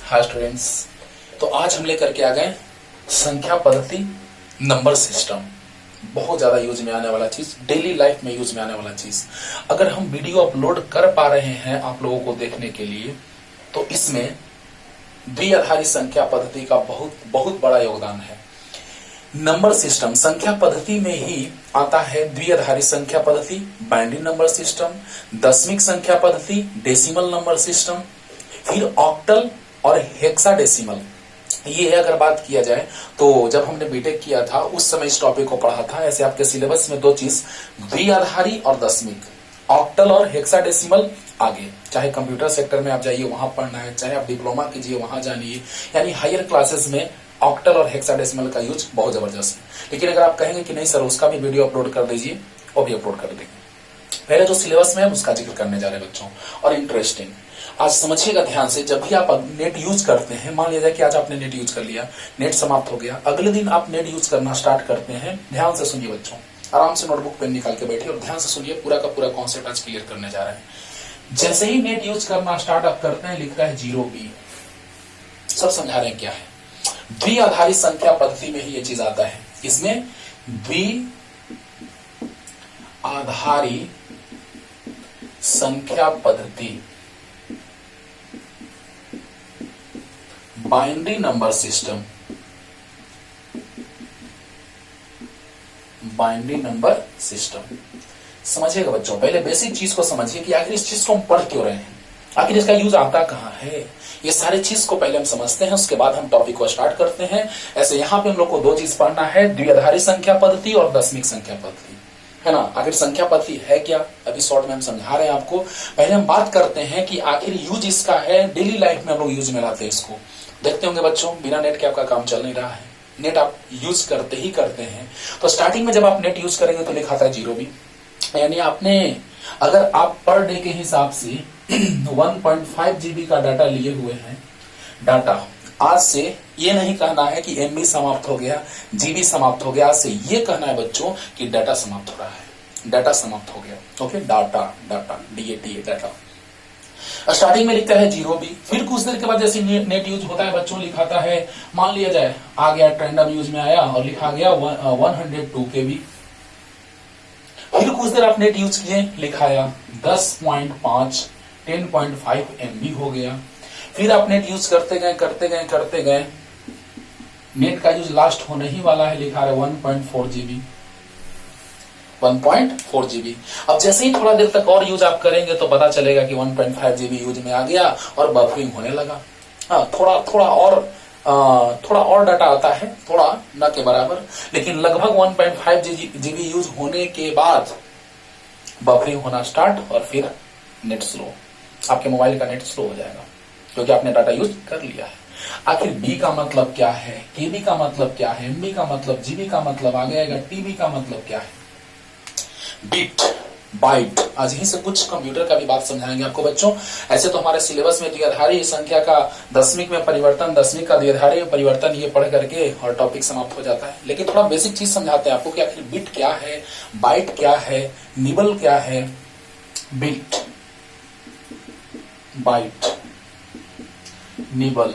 Hi students. तो आज हम लेकर के आ गए संख्या पद्धति नंबर सिस्टम। बहुत ज्यादा यूज में आने वाला चीज, डेली लाइफ में यूज में आने वाला चीज। अगर हम वीडियो अपलोड कर पा रहे हैं आप लोगों को देखने के लिए, तो इसमें द्विआधारी संख्या पद्धति का बहुत बड़ा योगदान है। नंबर सिस्टम संख्या पद्धति में ही आता है द्विआधारी संख्या पद्धति, बाइनरी नंबर सिस्टम, दशमिक संख्या पद्धति, डेसिमल नंबर सिस्टम, फिर ऑक्टल और हेक्साडेसिमल। ये अगर बात किया जाए तो जब हमने बीटेक किया था उस समय इस टॉपिक को पढ़ा था। ऐसे आपके सिलेबस में दो चीज, द्विआधारी और दशमिक, ऑक्टल और हेक्साडेसिमल आगे, चाहे कंप्यूटर सेक्टर में आप जाइए वहां पढ़ना है, चाहे आप डिप्लोमा कीजिए वहां जानिए, यानी हायर क्लासेस में ऑक्टल और हेक्साडेसिमल का यूज बहुत जबरदस्त है। लेकिन अगर आप कहेंगे कि नहीं सर उसका भी वीडियो अपलोड कर दीजिए, वो भी अपलोड कर देंगे। पहले जो सिलेबस में है उसका जिक्र करने जा रहे हैं बच्चों। और इंटरेस्टिंग, आज समझिएगा ध्यान से, जब भी आप नेट यूज करते हैं, मान लीजिए कि आज आपने नेट यूज कर लिया, नेट समाप्त हो गया, अगले दिन आप नेट यूज करना स्टार्ट करते हैं। ध्यान से सुनिए बच्चों, आराम से नोटबुक पेन निकाल के बैठिए और ध्यान से सुनिए, पूरा का पूरा कॉन्सेप्ट आज क्लियर करने जा रहे हैं। जैसे ही नेट यूज करना स्टार्ट आप करते हैं, लिखता है 0B। सब समझा रहे हैं क्या है। द्विआधारी संख्या पद्धति में ही ये चीज आता है। इसमें द्विआधारी संख्या पद्धति, binary number system, binary number system. समझिएगा बच्चों, पहले बेसिक चीज को समझिए कि आखिर इस चीज को हम पढ़ क्यों रहे हैं, आखिर इसका यूज आता कहां है। ये सारे चीज को पहले हम समझते हैं, उसके बाद हम टॉपिक को स्टार्ट करते हैं। ऐसे यहां पे हम लोग को दो चीज पढ़ना है, द्विआधारी संख्या पद्धति और दशमिक संख्या पद्धति, है ना। आखिर संख्या पद्धति है क्या, अभी शॉर्ट में हम समझा रहे हैं आपको। पहले हम बात करते हैं कि आखिर यूज इसका है, डेली लाइफ में हम लोग यूज में लाते हैं इसको। देखते होंगे बच्चों, बिना नेट के आपका काम चल नहीं रहा है, नेट आप यूज करते ही करते हैं। तो स्टार्टिंग में जब आप नेट यूज करेंगे तो लिखा था 0B, यानी आपने, अगर आप पर डे के हिसाब से 1.5 GB का डाटा लिए हुए हैं, डाटा आज से ये नहीं कहना है कि MB समाप्त हो गया, GB समाप्त हो गया। आज से ये कहना है बच्चों कि डाटा समाप्त हो रहा है, डाटा समाप्त हो गया। Okay, data, data, DATA, data. Starting में लिखता है 0B, फिर कुछ देर के बाद जैसे नेट यूज होता है बच्चों, लिखाता है, मान लिया जाए आ गया ट्रेंडम यूज में आया और लिखा गया 102 KB। फिर कुछ देर आप नेट यूज किए, लिखाया 10.5, 10.5 MB हो गया। फिर आप नेट यूज करते गए, नेट का यूज लास्ट होने ही वाला है, लिखा है 1.4 GB, 1.4 GB। अब जैसे ही थोड़ा देर तक और यूज आप करेंगे तो पता चलेगा कि 1.5 GB यूज में आ गया और बफरिंग होने लगा। थोड़ा और डाटा आता है, थोड़ा न के बराबर, लेकिन लगभग 1.5 GB यूज होने के बाद बफरिंग होना स्टार्ट और फिर नेट स्लो, आपके मोबाइल का नेट स्लो हो जाएगा क्योंकि आपने डाटा यूज कर लिया है। आखिर B का मतलब क्या है, KB का मतलब क्या है, MB का मतलब, GB का मतलब आ गया, TB का मतलब क्या है, बिट, बाइट। आज ही से कुछ कंप्यूटर का भी बात समझाएंगे आपको बच्चों। ऐसे तो हमारे सिलेबस में द्विआधारी संख्या का दशमिक में परिवर्तन, दशमिक का द्विआधारी में परिवर्तन, ये पढ़ करके और टॉपिक समाप्त हो जाता है। लेकिन थोड़ा बेसिक चीज समझाते हैं आपको कि आखिर बिट क्या है, बाइट क्या है, निबल क्या है। बिट, बाइट, निबल,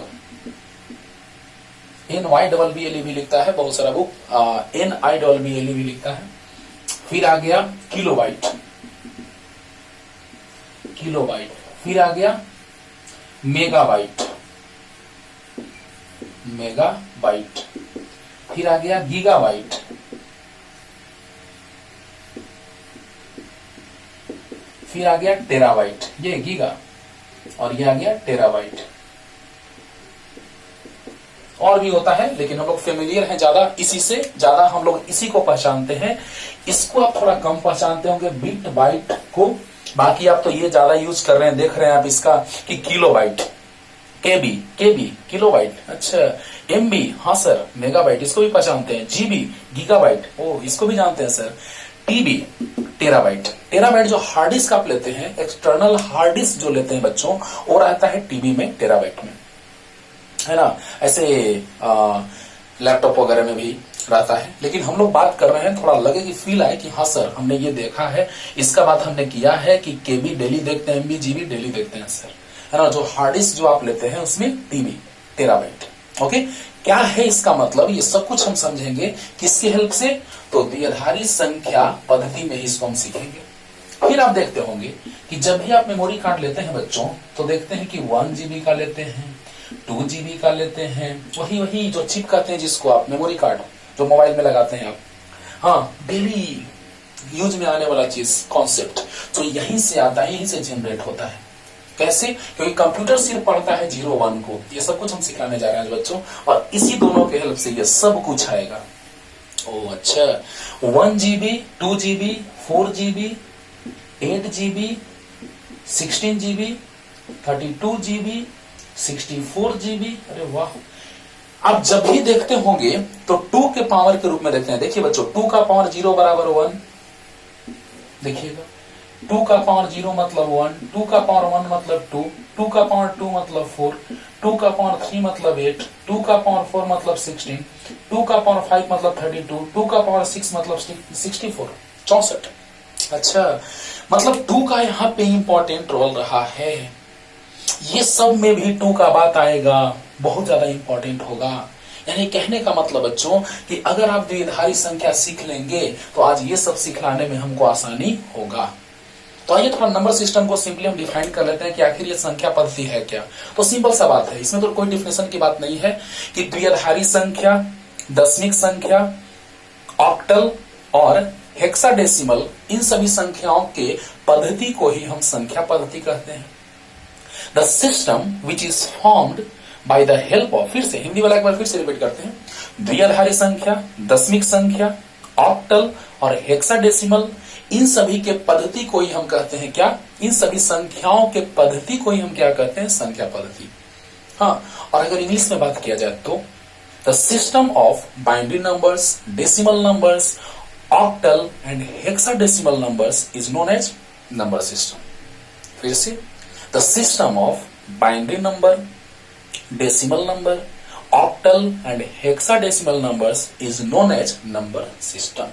NYBBLE भी लिखता है, बहुत सारा बुक NIBBLE भी लिखता है। फिर आ गया किलोबाइट, किलोबाइट। फिर आ गया मेगाबाइट, मेगाबाइट। फिर आ गया गीगाबाइट, फिर आ गया टेराबाइट, ये गीगा, और ये आ गया टेराबाइट। और भी होता है लेकिन हम लोग फेमिलियर हैं ज्यादा, इसी से ज्यादा हम लोग इसी को पहचानते हैं। इसको आप थोड़ा कम पहचानते होंगे, बिट बाइट को। बाकी आप तो ये ज्यादा यूज कर रहे हैं, देख रहे हैं आप इसका कि किलोबाइट, केबी किलोबाइट, अच्छा, MB, हाँ सर, मेगाबाइट, इसको भी पहचानते हैं। GB, गीगाबाइट, ओ इसको भी जानते हैं सर। TB, terabyte. टेराबाइट जो हार्ड डिस्क आप लेते हैं, एक्सटर्नल हार्ड डिस्क जो लेते हैं बच्चों, वो रहता है TB में, टेराबाइट में, है ना। ऐसे लैपटॉप वगैरह में भी रहता है। लेकिन हम लोग बात कर रहे हैं, थोड़ा लगे कि फील आए कि हाँ सर हमने ये देखा है, इसका बात हमने किया है कि KB डेली देखते हैं, MB, GB डेली देखते हैं सर, है ना, जो हार्ड डिस्क जो आप लेते हैं उसमें टीबी टेराबाइट। ओके, क्या है इसका मतलब, ये सब कुछ हम समझेंगे किसकी हेल्प से, तो द्विआधारी संख्या पद्धति में ही इसको हम सीखेंगे। फिर आप देखते होंगे कि जब भी आप मेमोरी कार्ड लेते हैं बच्चों, तो देखते हैं कि 1 GB का लेते हैं, 2 GB का लेते हैं, वही जो चिप कहते हैं जिसको आप मेमोरी कार्ड जो मोबाइल में लगाते हैं आप, हाँ, डेली यूज में आने वाला चीज कॉन्सेप्ट, तो यहीं से आता है, यहीं से जनरेट होता है। कैसे, क्योंकि कंप्यूटर सिर्फ पढ़ता है 0 1 को, ये सब कुछ हम सिखाने जा रहे हैं बच्चों, और इसी दोनों के हेल्प से ये सब कुछ आएगा। ओ अच्छा, 1 GB, 2 GB, 4 GB, 8 GB, 16 GB, 32 GB, 64 GB, अरे वाह। आप जब भी देखते होंगे तो 2 के पावर के रूप में देखते हैं। देखिए बच्चों, 2 का पावर 0 बराबर 1, देखिएगा 2 का पावर 0 मतलब 1, 2 का पावर 1 मतलब 2, 2 का पावर 2 मतलब 4, 2 का पावर 3 मतलब 8, 2 का पावर 4 मतलब 16, 2 का पावर 5 मतलब 32, 2 का पावर 6 मतलब 64, 64। अच्छा, मतलब 2 का यहाँ पे इंपॉर्टेंट रोल रहा है। ये सब में भी 2 का बात आएगा, बहुत ज्यादा इंपॉर्टेंट होगा। यानी कहने का मतलब बच्चों कि अगर आप द्विआधारी संख्या सीख लेंगे तो आज ये सब सिखलाने में हमको आसानी होगा। तो आइए थोड़ा नंबर सिस्टम को सिंपली हम डिफाइन कर लेते हैं कि आखिर ये संख्या पद्धति है क्या। तो सिंपल सा बात है, इसमें तो कोई डिफिनेशन की बात नहीं है कि द्विआधारी संख्या, दशमिक संख्या, ऑक्टल और हेक्साडेसिमल, इन सभी संख्याओं के पद्धति को ही हम संख्या पद्धति कहते हैं। The system which is formed by the help of, फिर से हिंदी वाला एक बार फिर से रिपीट करते हैं, द्विआधारी संख्या, दशमिक संख्या, ऑक्टल और हेक्साडेसिमल, इन सभी के पद्धति को ही हम कहते हैं क्या, इन सभी संख्याओं के पद्धति को ही हम क्या कहते हैं, संख्या पद्धति। हाँ, और अगर इंग्लिश में बात किया जाए तो the system of binary numbers, decimal numbers, octal and hexadecimal numbers is known as number system. फिर से, the system of binary number, decimal number, octal and hexadecimal numbers is known as number system.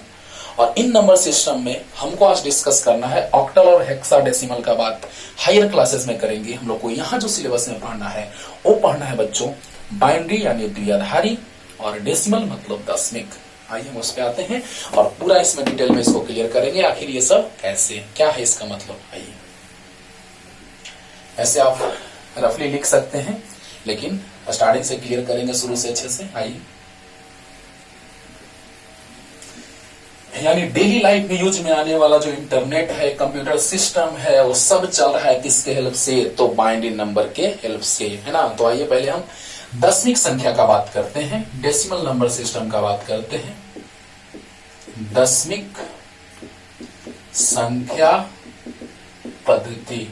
और इन number system में हमको आज discuss करना है octal और हेक्साडेसिमल का बात हायर क्लासेस में करेंगे। हम लोग को यहाँ जो सिलेबस में पढ़ना है वो पढ़ना है बच्चों बाइनरी यानी द्विआधारी और डेसिमल मतलब दशमिक। आइए हम उस पे आते हैं और पूरा इसमें डिटेल में इसको क्लियर करेंगे, आखिर ये सब कैसे, क्या है इसका मतलब। आइए, ऐसे आप रफली लिख सकते हैं, लेकिन स्टार्टिंग से क्लियर करेंगे, शुरू से अच्छे से। आइए, यानी डेली लाइफ में यूज में आने वाला जो इंटरनेट है, कंप्यूटर सिस्टम है, वो सब चल रहा है किसके हेल्प से, तो बाइनरी नंबर के हेल्प से, है ना। तो आइए पहले हम दशमिक संख्या का बात करते हैं, डेसिमल नंबर सिस्टम का बात करते हैं। दशमिक संख्या पद्धति,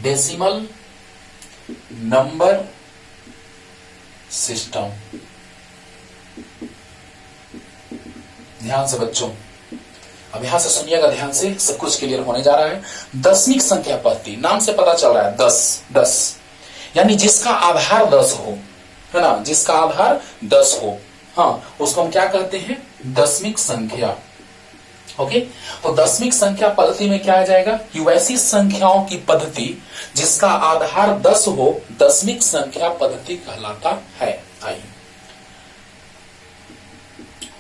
डेसिमल नंबर सिस्टम। ध्यान से बच्चों, अब यहां से सुनिएगा ध्यान से, सब कुछ क्लियर होने जा रहा है। दशमिक संख्या पद्धति, नाम से पता चल रहा है 10 यानी जिसका आधार 10 हो, है ना, जिसका आधार 10 हो, हाँ, उसको हम क्या कहते हैं, दशमिक संख्या। ओके, तो दशमिक संख्या पद्धति में क्या आ जाएगा कि वैसी संख्याओं की पद्धति जिसका आधार 10 हो, दशमिक संख्या पद्धति कहलाता है। आइए,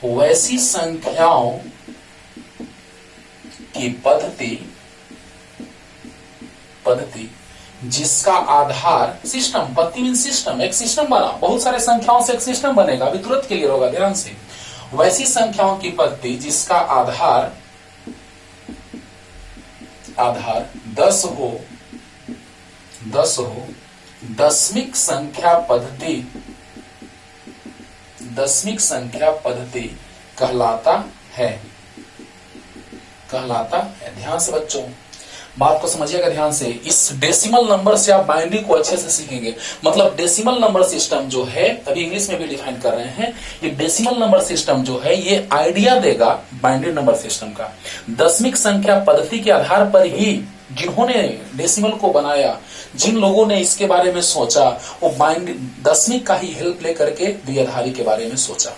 वैसी संख्याओं की पद्धति जिसका आधार सिस्टम, पद्धति मीन सिस्टम, एक सिस्टम बना, बहुत सारे संख्याओं से एक सिस्टम बनेगा, अभी तुरंत क्लियर होगा, ध्यान से। वैसी संख्याओं की पद्धति जिसका आधार 10 हो, दशमिक संख्या पद्धति कहलाता है। ध्यान से बच्चों बात को समझिएगा ध्यान से। इस डेसिमल नंबर से आप बाइनरी को अच्छे से सीखेंगे। मतलब डेसिमल नंबर सिस्टम जो है, अभी इंग्लिश में भी डिफाइन कर रहे हैं, ये डेसिमल नंबर सिस्टम जो है ये आइडिया देगा बाइनरी नंबर सिस्टम का। दशमिक संख्या पद्धति के आधार पर ही जिन्होंने डेसिमल को बनाया, जिन लोगों ने इसके बारे में सोचा, वो बाइनरी दशमिक का ही हेल्प लेकर के द्विआधारी के बारे में सोचा,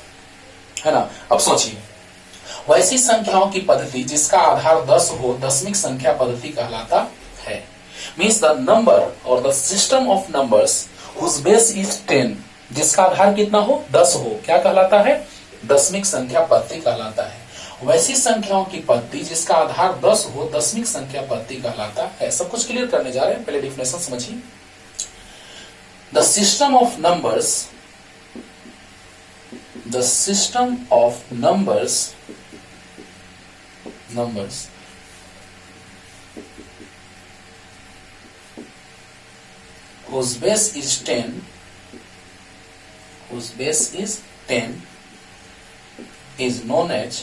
है ना। अब सोचिए, वैसी संख्याओं की पद्धति जिसका आधार 10 हो, दशमिक संख्या पद्धति कहलाता है। मीन्स द नंबर और the system of numbers whose base is 10, जिसका आधार कितना हो 10 हो, क्या कहलाता है, दशमिक संख्या पद्धति कहलाता है। वैसी संख्याओं की पद्धति जिसका आधार 10 हो दशमिक संख्या पद्धति कहलाता है। सब कुछ क्लियर करने जा रहे हैं, पहले डिफिनेशन समझिए। The system of numbers, the system of numbers whose base is 10, whose base is 10 is known as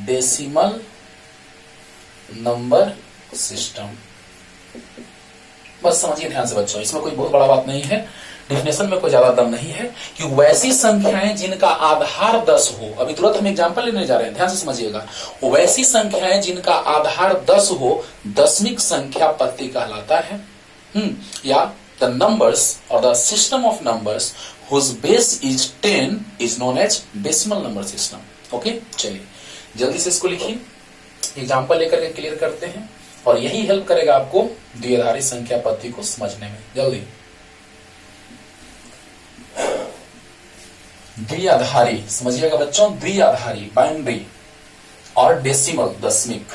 decimal number system। बस समझिए ध्यान से बच्चों, इसमें कोई बहुत बड़ा बात नहीं है, डिफिनेशन में कोई ज्यादा दम नहीं है कि वैसी संख्याएं जिनका आधार 10 हो, अभी तुरंत हम एग्जांपल लेने जा रहे हैं, ध्यान से समझिएगा, वैसी संख्याएं जिनका आधार 10 हो दशमिक संख्या पद्धति कहलाता है। या द नंबर्स और the system of numbers whose base is 10 is known as decimal number system। Okay, चलिए जल्दी से इसको लिखिए, एग्जांपल लेकर के क्लियर करते हैं, और यही हेल्प करेगा आपको द्विआधारी संख्या पद्धति को समझने में। जल्दी, द्विआधारी समझिएगा बच्चों, द्विआधारी बाइनरी और डेसिमल दशमिक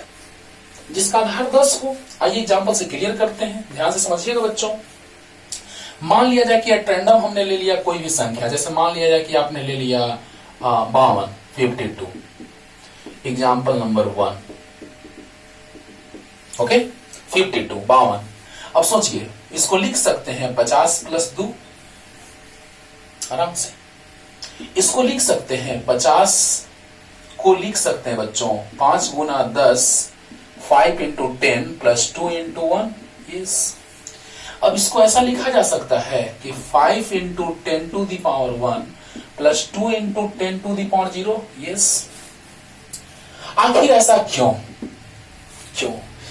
जिसका आधार 10 हो। आइए एग्जांपल से क्लियर करते हैं, ध्यान से समझिएगा बच्चों। मान लिया जाए कि एट रैंडम हमने ले लिया कोई भी संख्या, जैसे मान लिया जाए कि आपने ले लिया 52, 52, एग्जाम्पल नंबर 1। ओके, 52, 52। अब सोचिए, इसको लिख सकते हैं 50 प्लस 2, आराम से इसको लिख सकते हैं 50 को लिख सकते हैं बच्चों 5 गुना 10, 5 इंटू 10 प्लस 2 इंटू 1। यस, अब इसको ऐसा लिखा जा सकता है कि 5 into 10 to the power 1 plus 2 into 10 to the power 0। Yes, आखिर ऐसा क्यों?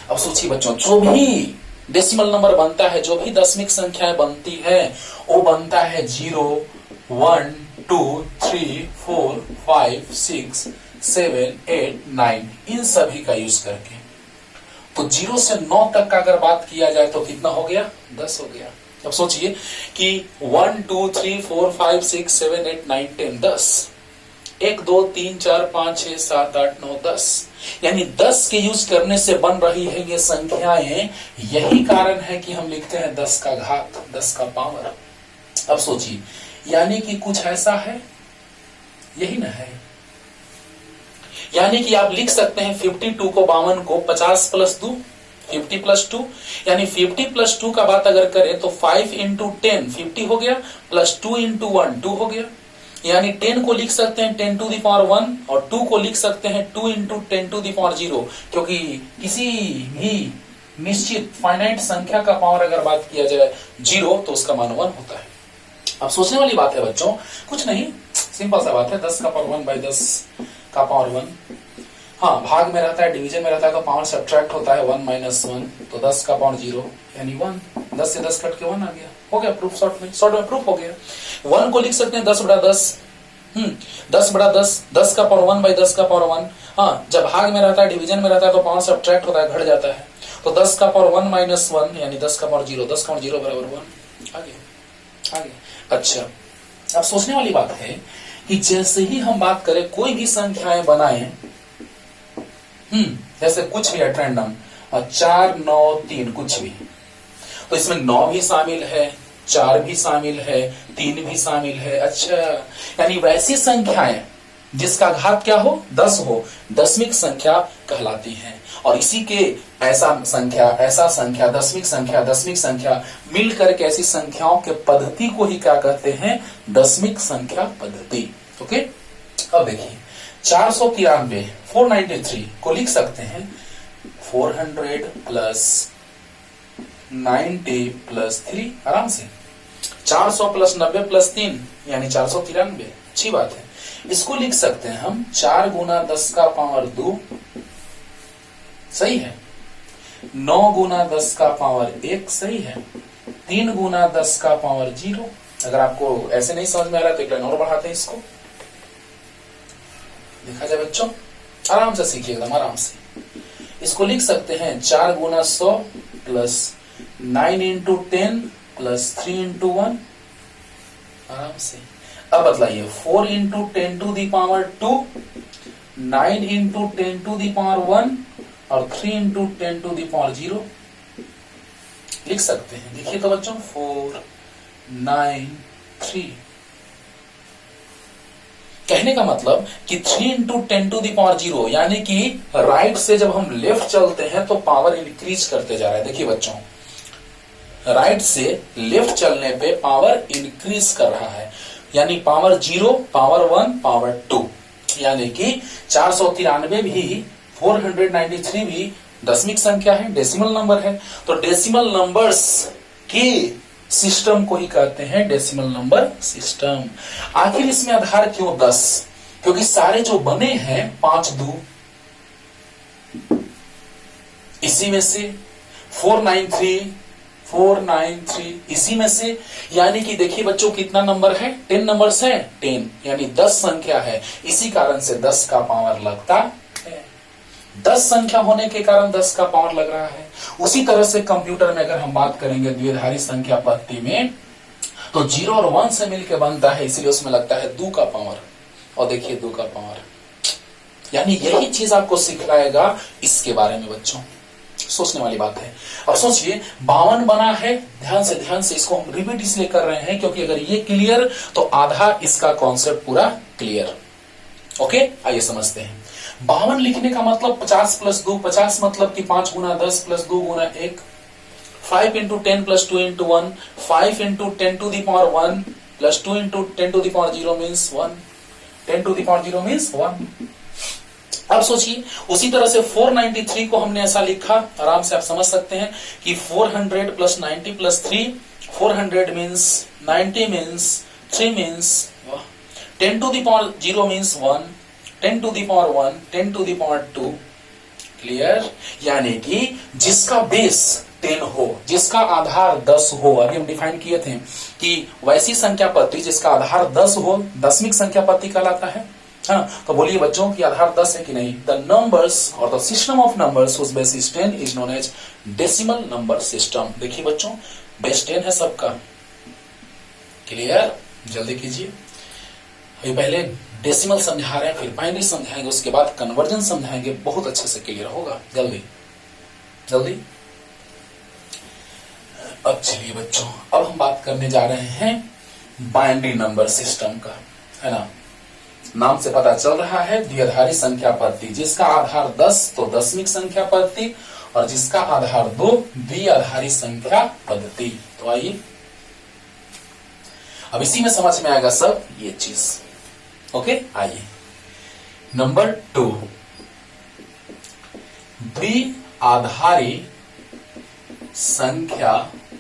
अब सोचिए बच्चों, जो भी डेसिमल नंबर बनता है, जो भी दशमिक संख्याएं बनती है, वो बनता है 0, 1, 2, 3, 4, 5, 6, 7, 8, 9 इन सभी का यूज करके। तो 0 से 9 तक का अगर बात किया जाए तो कितना हो गया? 10 हो गया। अब सोचिए कि 1, 2, 3, 4, 5, 6, 7, 8, 9, 10, 10, 1, 2, 3, 4, 5, 6, 7, 8, 9, 10, यानी 10 के यूज करने से बन रही है ये संख्याएं। यही कारण है कि हम लिखते हैं 10 का घात, 10 का पावर। अब सोचिए, यानी कि कुछ ऐसा है, यही ना है। यानी कि आप लिख सकते हैं 52 को 52 को 50 प्लस 2, 50 प्लस 2, यानी 50 प्लस 2 का बात अगर करें तो 5 इंटू 10 50 हो गया, प्लस 2 इंटू 1 2 हो गया। यानी 10 को लिख सकते हैं 10 टू द पावर 1 और 2 को लिख सकते हैं 2 इंटू 10 टू द पावर 0, क्योंकि किसी भी निश्चित फाइनाइट संख्या का पावर अगर बात किया जाए 0 तो उसका मान 1 होता है। अब सोचने वाली बात है बच्चों, कुछ नहीं, सिंपल सा बात है, 10 का पावर 1 बाई 10 का पावर 1। हाँ, भाग में रहता है, डिवीजन में रहता है तो पावर सब्ट्रैक्ट होता है 1 माइनस 1, तो 10 का पावर 0 यानी 1। 10 से 10 कट के 1 आ गया, हो गया प्रूफ। शॉर्ट में प्रूफ हो गया। 1 को लिख सकते हैं 10 बड़ा 10, 10 बड़ा 10, 10 का पावर 1 बाई 10 का पावर 1। हाँ, जब भाग में रहता है, डिवीजन में रहता है तो पावर सब्ट्रैक्ट होता है, घट जाता है, तो 10 का पावर 1 माइनस 1 यानी 10 का पावर 0, 10 का पावर 0 बराबर 1। आगे। अच्छा, अब सोचने वाली बात है कि जैसे ही हम बात करें कोई भी संख्याएं बनाएं, जैसे कुछ भी एट रैंडम 4, 9, 3 कुछ भी, तो इसमें 9 भी शामिल है, 4 भी शामिल है, 3 भी शामिल है। अच्छा, यानी वैसी संख्याएं जिसका घात क्या हो? 10 हो, दशमिक संख्या कहलाती हैं। और इसी के ऐसा संख्या दशमिक संख्या मिलकर के ऐसी संख्याओं के पद्धति को ही क्या कहते हैं? दशमिक संख्या पद्धति। ओके, अब देखिए 493 493 को लिख सकते हैं 400 प्लस 90 प्लस 3, आराम से 400 प्लस 90 प्लस 3 यानी 493। अच्छी बात है। इसको लिख सकते हैं हम 4 गुना 10 का पावर 2, सही है, 9 गुना 10 का पावर 1, सही है, 3 गुना 10 का पावर 0। अगर आपको ऐसे नहीं समझ में आ रहा तो एक लाइन और बढ़ाते हैं इसको, देखा जाए बच्चों, आराम से सीखिए, एकदम आराम से। इसको लिख सकते हैं 4 गुना 100 प्लस 9 इंटू 10 प्लस 3 इंटू 1, आराम से। अब बतलाइए 4 into 10 to the power 2, 9 into 10 to the power 1 और 3 इंटू 10 टू दी पावर 0 लिख सकते हैं। देखिए तो बच्चों 4 9 3, कहने का मतलब कि 3 इंटू 10 टू दी पावर 0, यानी कि राइट से जब हम लेफ्ट चलते हैं तो पावर इंक्रीज करते जा रहा है। देखिए बच्चों, राइट से लेफ्ट चलने पे पावर इंक्रीज कर रहा है, यानी पावर 0, पावर 1, पावर 2, यानी कि 493 भी 493 भी दशमिक संख्या है, डेसिमल नंबर है। तो डेसिमल नंबर्स के सिस्टम को ही कहते हैं डेसिमल नंबर सिस्टम। आखिर इसमें आधार क्यों 10? क्योंकि सारे जो बने हैं 5 2, इसी में से 493 इसी में से, यानी कि देखिए बच्चों कितना नंबर है, 10 नंबर्स है, 10 यानी 10 संख्या है, इसी कारण से 10 का पावर लगता है। 10 संख्या होने के कारण 10 का पावर लग रहा है। उसी तरह से कंप्यूटर में अगर हम बात करेंगे द्विआधारी संख्या पद्धति में, तो 0 और 1 से मिलकर बनता है, इसलिए उसमें लगता है 2 का पावर। और देखिए 2 का पावर, यानी यही चीज आपको सिखाएगा इसके बारे में बच्चों। सोचने वाली बात है। अब सोचिए 52 बना है, ध्यान से इसको हम रिपीट इसलिए कर रहे हैं क्योंकि अगर ये क्लियर तो आधा इसका कॉन्सेप्ट पूरा क्लियर। ओके, आइए समझते हैं। 52 लिखने का मतलब 50 प्लस 2, 50 मतलब कि 5 गुना 10 प्लस 2 गुना 1, 5 into 10 plus 2 into 1, 5 into 10 to the power 1 plus 2 into 10 to the power 0 means 1, 10 to the power 0 means 1। अब सोचिए उसी तरह से 493 को हमने ऐसा लिखा, आराम से आप समझ सकते हैं कि 400 plus 90 plus 3, 400 means 90 means 3 means 10 to the power 0 means 1, 10 to the power 1, 10 to the power 2। Clear? यानी कि जिसका बेस 10 हो, जिसका आधार 10 हो, अभी हम डिफाइन किए थे कि वैसी संख्या पद्धति जिसका आधार 10 हो दशमिक संख्या पद्धति कहलाता है। हाँ, तो बोलिए बच्चों कि आधार 10 है कि नहीं? द नंबर्स और the system of numbers whose base is 10 is known as decimal number system. देखिए बच्चों बेस 10 है सबका। क्लियर? जल्दी कीजिए। अभी पहले डेसिमल समझा रहे हैं, फिर बाइनरी समझाएंगे, उसके बाद कन्वर्जन समझाएंगे, बहुत अच्छे से क्लियर होगा। जल्दी जल्दी। अब चलिए बच्चों, अब हम बात करने जा रहे हैं बाइनरी नंबर सिस्टम का, है ना। नाम से पता चल रहा है द्विआधारी संख्या पद्धति, जिसका आधार 10 तो दशमिक संख्या पद्धति और जिसका आधार 2 द्विआधारी संख्या पद्धति। तो आइए अब इसी में समझ में आएगा सब ये चीज। ओके, आइए नंबर 2, द्विआधारी संख्या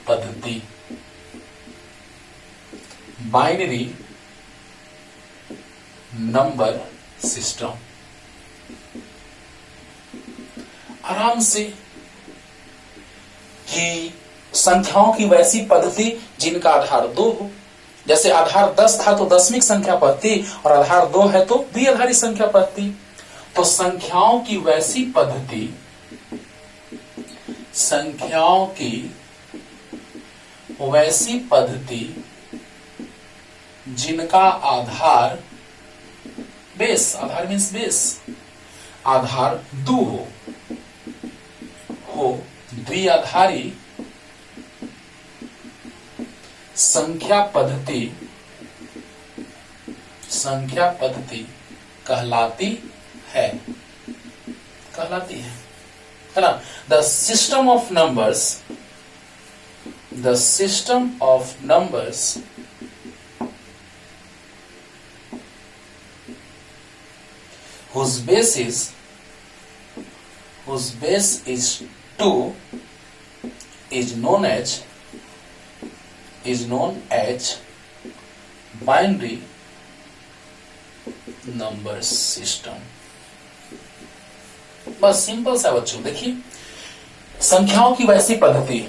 पद्धति, बाइनरी नंबर सिस्टम। आराम से कि संख्याओं की वैसी पद्धति जिनका आधार 2 हो। जैसे आधार 10 था तो दशमिक संख्या पद्धति और आधार 2 है तो द्विआधारी संख्या पद्धति। तो संख्याओं की वैसी पद्धति, संख्याओं की वैसी पद्धति जिनका आधार बेस, आधार मीन्स बेस, आधार 2 हो द्विआधारी संख्या पद्धति कहलाती है ना। The system of numbers whose base is 2 is known as binary number system। बस सिंपल सा बच्चों, देखिए संख्याओं की वैसी पद्धति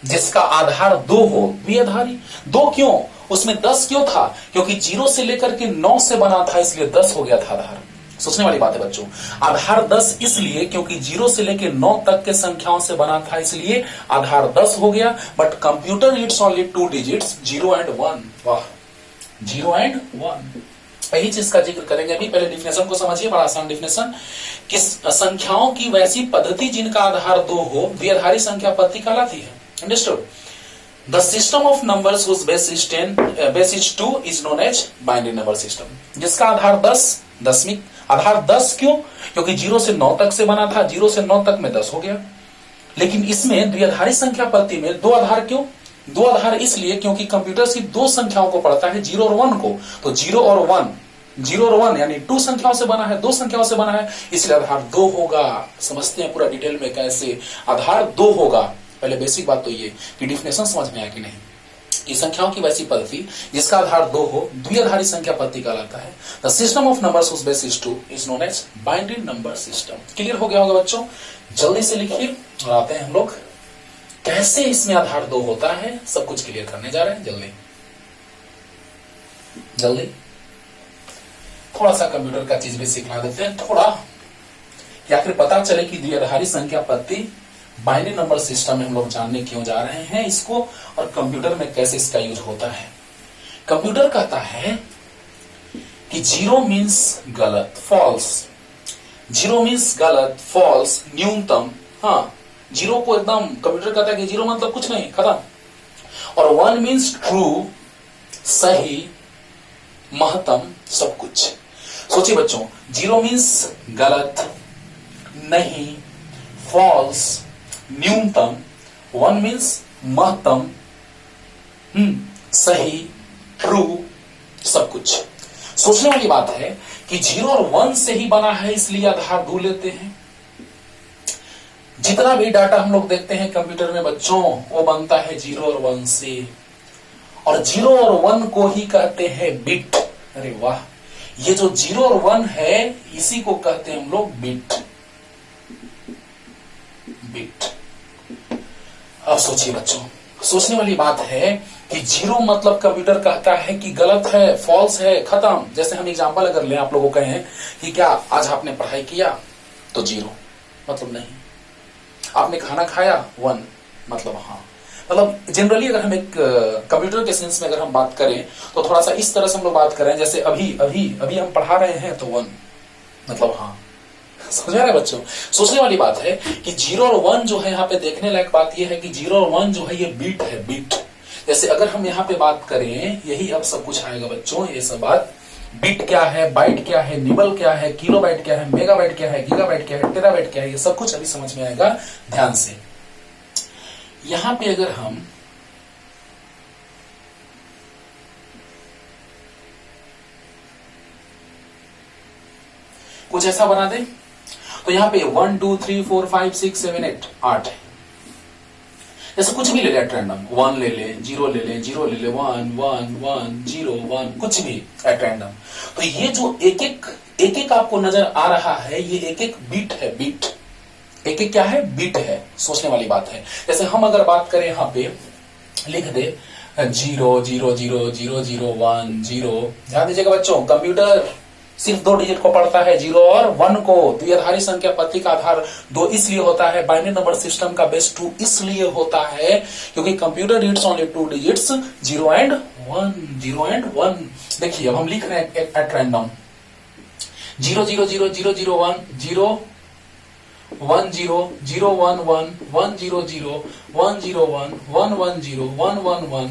जिसका आधार 2 हो, द्विआधारी। 2 क्यों? उसमें 10 क्यों था? क्योंकि 0 से लेकर के 9 से बना था, इसलिए 10 हो गया था आधार। सोचने वाली बात है बच्चों। आधार 10 इसलिए क्योंकि 0 से लेकर 9 तक के संख्याओं से बना था, इसलिए आधार 10 हो गया। But computer reads only 2 digits 0 and 1। वाह, 0 एंड 1। यही चीज का जिक्र करेंगे अभी। पहले डिफिनेशन को समझिए, बड़ा आसान डिफिनेशन। किस संख्याओं की वैसी पद्धति जिनका आधार 2 हो द्विआधारी संख्या पद्धति कहलाती है। Understood? The system of numbers whose base is 2 is known as binary number system। जिसका आधार 10 दशमिक आधार 10 क्यों? क्योंकि 0 से 9 तक से बना था, 0 से 9 तक में 10 हो गया। लेकिन इसमें द्विआधारी संख्या पद्धति में 2 आधार क्यों? 2 आधार इसलिए क्योंकि कंप्यूटर सिर्फ 2 संख्याओं को पढ़ता है, 0 और 1 को। तो 0 और 1 यानी 2 संख्याओं से बना है, 2 संख्याओं से बना है, इसलिए आधार 2 होगा। समझते हैं पूरा डिटेल में कैसे आधार 2 होगा। पहले बेसिक बात तो ये कि डिफिनेशन समझ में आया कि नहीं। ये संख्याओं की वैसी पद्धति जिसका आधार 2 हो द्विआधारी संख्या पद्धति कहलाता है। The system of numbers whose base is 2 is known as binary number system. Clear हो गया होगा बच्चों? जल्दी से लिखिए और आते हैं हम लोग कैसे इसमें आधार 2 होता है, सब कुछ क्लियर करने जा रहे हैं। जल्दी जल्दी थोड़ा सा कंप्यूटर का चीज भी सिखला देते हैं थोड़ा, या फिर पता चले कि द्विआधारी संख्या पद्धति बाइनरी नंबर सिस्टम में हम लोग जानने क्यों जा रहे हैं इसको, और कंप्यूटर में कैसे इसका यूज होता है। कंप्यूटर कहता है कि 0 मीन्स गलत, फॉल्स। 0 मीन्स गलत, फॉल्स, न्यूनतम। हाँ, 0 को एकदम कंप्यूटर कहता है कि 0 मतलब कुछ नहीं, खत्म। और 1 मीन्स ट्रू, सही, महत्तम, सब कुछ। सोचिए बच्चों, 0 मीन्स गलत, नहीं, फॉल्स, न्यूनतम। 1 मीन्स महत्तम, सही, ट्रू, सब कुछ। सोचने वाली बात है कि 0 और 1 से ही बना है, इसलिए आधार 2 लेते हैं। जितना भी डाटा हम लोग देखते हैं कंप्यूटर में बच्चों, वो बनता है 0 और 1 से, और 0 और 1 को ही कहते हैं बिट। अरे वाह, ये जो 0 और 1 है इसी को कहते हैं हम लोग बिट। अब सोचिए बच्चों, सोचने वाली बात है कि 0 मतलब कंप्यूटर कहता है कि गलत है, फॉल्स है, खत्म। जैसे हम एग्जांपल अगर लें, आप लोगों को कहें कि क्या आज आपने पढ़ाई किया, तो 0 मतलब नहीं। आपने खाना खाया, 1 मतलब हाँ। मतलब जनरली अगर हम एक कंप्यूटर के सेंस में अगर हम बात करें तो थोड़ा सा इस तरह से हम लोग बात करें, जैसे अभी हम पढ़ा रहे हैं तो 1 मतलब हाँ। समझ रहे हैं बच्चों? सोचने वाली बात है कि 0 और 1 जो है, यहाँ पे देखने लायक बात यह है कि 0 और 1 जो है ये बीट है, बीट। जैसे अगर हम यहाँ पे बात करें, यही अब सब कुछ आएगा बच्चों, ये सब बात। बीट क्या है, बाइट क्या है, निबल क्या है, किलोबाइट क्या है, मेगाबाइट क्या है, गीगाबाइट क्या है, टेराबाइट क्या है, ये सब कुछ अभी समझ में आएगा ध्यान से। यहां पे अगर हम कुछ ऐसा बना दें तो यहां पे 1 2 3 4 5 6 7 8 है। जैसे कुछ भी ले ले एट रैंडम, 1 ले ले, 0 ले ले, 0 ले ले, 1 1 1 0 1, कुछ भी एट रैंडम। तो ये जो एक एक आपको नजर आ रहा है, ये एक एक बीट है, बीट। एक एक क्या है, बीट है। सोचने वाली बात है। जैसे हम अगर बात करें, यहाँ पे लिख दे 0 0 0 0 0 1 0। ध्यान दीजिएगा बच्चों, कंप्यूटर सिर्फ 2 डिजिट को पढ़ता है, 0 और 1 को। द्विआधारी संख्या पद्धति का आधार 2 इसलिए होता है, बाइनरी नंबर सिस्टम का बेस 2 इसलिए होता है क्योंकि computer reads only 2 digits 0 and 1, 0 and 1। देखिए अब हम लिख रहे हैं एट रैंडम 0 0 0 0 0 1 0 1 0 0 1 1 1 0 0 1 0 1 1 1 0 1 1 1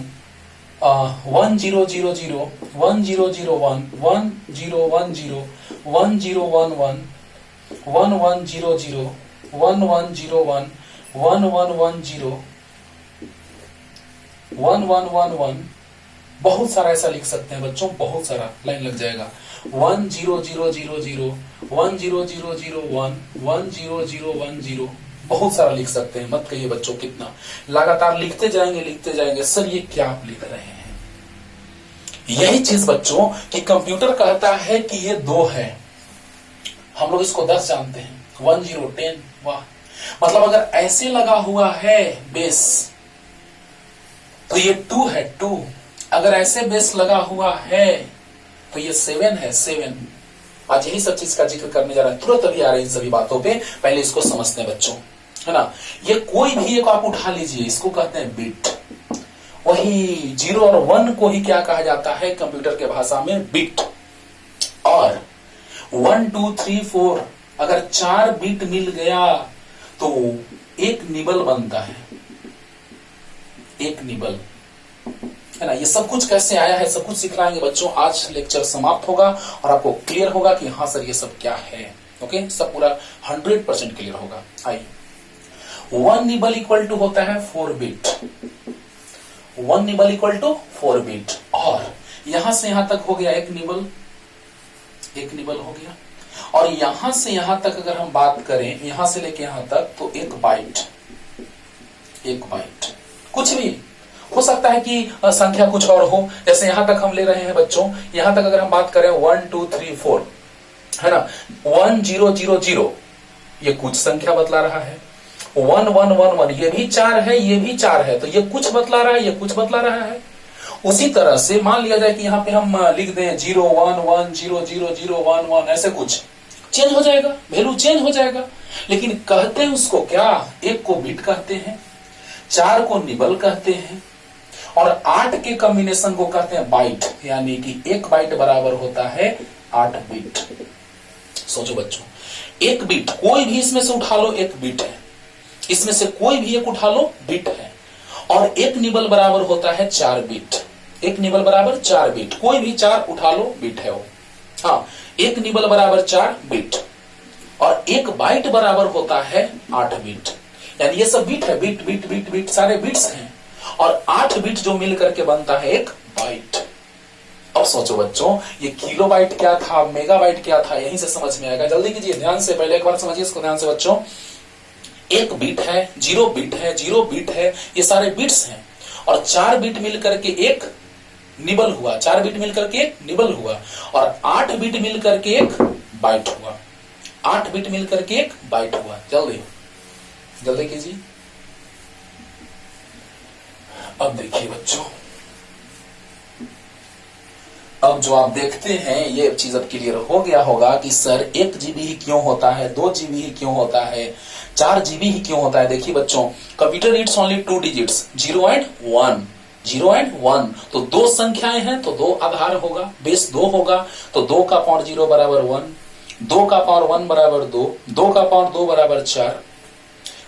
1 0 0 0 1 0 0 1 1 0 1 0 1 0 1 1 1 1 0 0 1 1 0 1 1 1 1 0 1 1 1 1। बहुत सारा ऐसा लिख सकते हैं बच्चों, बहुत सारा लाइन लग जाएगा। 1 0 0 0 0 1 0 0 0 1 1 0 0 1 0। बहुत सारा लिख सकते हैं, मत कहिए बच्चों कितना। लगातार लिखते जाएंगे, सर ये क्या आप लिख रहे हैं। यही चीज बच्चों कि कंप्यूटर कहता है कि ये 2 है, हम लोग इसको 10 जानते हैं। 1 0 10। वाह, मतलब अगर ऐसे लगा हुआ है बेस तो ये 2 है, 2। अगर ऐसे बेस लगा हुआ है तो ये 7 है, 7। आज यही सब चीज का जिक्र करने जा रहे हैं, तुरंत अभी आ रहे हैं इन सभी बातों पे, पहले इसको समझते हैं बच्चों, है ना। ये कोई भी एक आप उठा लीजिए, इसको कहते हैं बिट। वही 0 और 1 को ही क्या कहा जाता है कंप्यूटर के भाषा में, बिट। और 1 2 3 4 अगर 4 बिट मिल गया तो एक निबल बनता है, एक निबल, है ना। ये सब कुछ कैसे आया है, सब कुछ सिखलाएंगे बच्चों। आज लेक्चर समाप्त होगा और आपको क्लियर होगा कि हाँ सर ये सब क्या है। ओके, सब पूरा 100% क्लियर होगा। आइए, 1 निबल इक्वल टू होता है 4 bit, 1 nibble equal to 4 bit. और यहां से यहां तक हो गया एक निबल, एक निबल हो गया। और यहां से यहां तक अगर हम बात करें, यहां से लेके यहां तक, तो एक बाइट, एक बाइट। कुछ भी हो सकता है कि संख्या कुछ और हो, जैसे यहां तक हम ले रहे हैं बच्चों, यहां तक अगर हम बात करें 1 2 3 4, है ना, 1 0 0 0, ये कुछ संख्या बतला रहा है। 1 1 1 1, ये भी 4 है, ये भी 4 है, तो ये कुछ बतला रहा है, ये कुछ बतला रहा है। उसी तरह से मान लिया जाए कि यहाँ पे हम लिख दें 0 1 1 0 0 0 1 1, ऐसे कुछ चेंज हो जाएगा, वैल्यू चेंज हो जाएगा। लेकिन कहते हैं उसको क्या, एक को बिट कहते हैं, 4 को निबल कहते हैं, और 8 के कॉम्बिनेशन को कहते हैं बाइट। यानी कि एक बाइट बराबर होता है 8 बिट। सोचो बच्चों, एक बिट कोई भी इसमें से उठा लो, एक बिट है, इसमें से कोई भी एक उठा लो, बिट है। और एक निबल बराबर होता है 4 बिट, एक निबल बराबर 4 बिट, कोई भी 4 उठा लो, बिट है वो। हाँ, एक निबल बराबर 4 बिट, और एक बाइट बराबर होता है 8 बिट। यानी ये सब बिट है, बिट बिट बिट बिट, सारे बिट्स हैं। और 8 बिट जो मिल करके बनता है एक बाइट। अब सोचो बच्चों, ये किलो बाइट क्या था, मेगा बाइट क्या था, यहीं से समझ में आएगा। जल्दी कीजिए, ध्यान से, पहले एक बार समझिए इसको ध्यान से बच्चों। एक बिट है, 0 बिट है, 0 बिट है, ये सारे बिट्स हैं। और 4 बिट मिल करके एक निबल हुआ, 4 बिट मिल करके एक निबल हुआ, और 8 बिट मिल करके एक बाइट हुआ, 8 बिट मिल करके एक बाइट हुआ। जल्दी जल्दी कीजिए। अब देखिए बच्चों, अब जो आप देखते हैं ये चीज अब क्लियर हो गया होगा कि सर 1 GB ही क्यों होता है, 2 GB ही क्यों होता है, 4 GB ही क्यों होता है। देखिए बच्चों, computer reads only 2 digits, 0 and 1, 0 and 1। तो 2 संख्याएं हैं तो 2 आधार होगा, बेस 2 होगा, तो 2 का पावर 0 बराबर 1, 2 का पावर 1 बराबर 2, 2 का पावर 2 बराबर 4,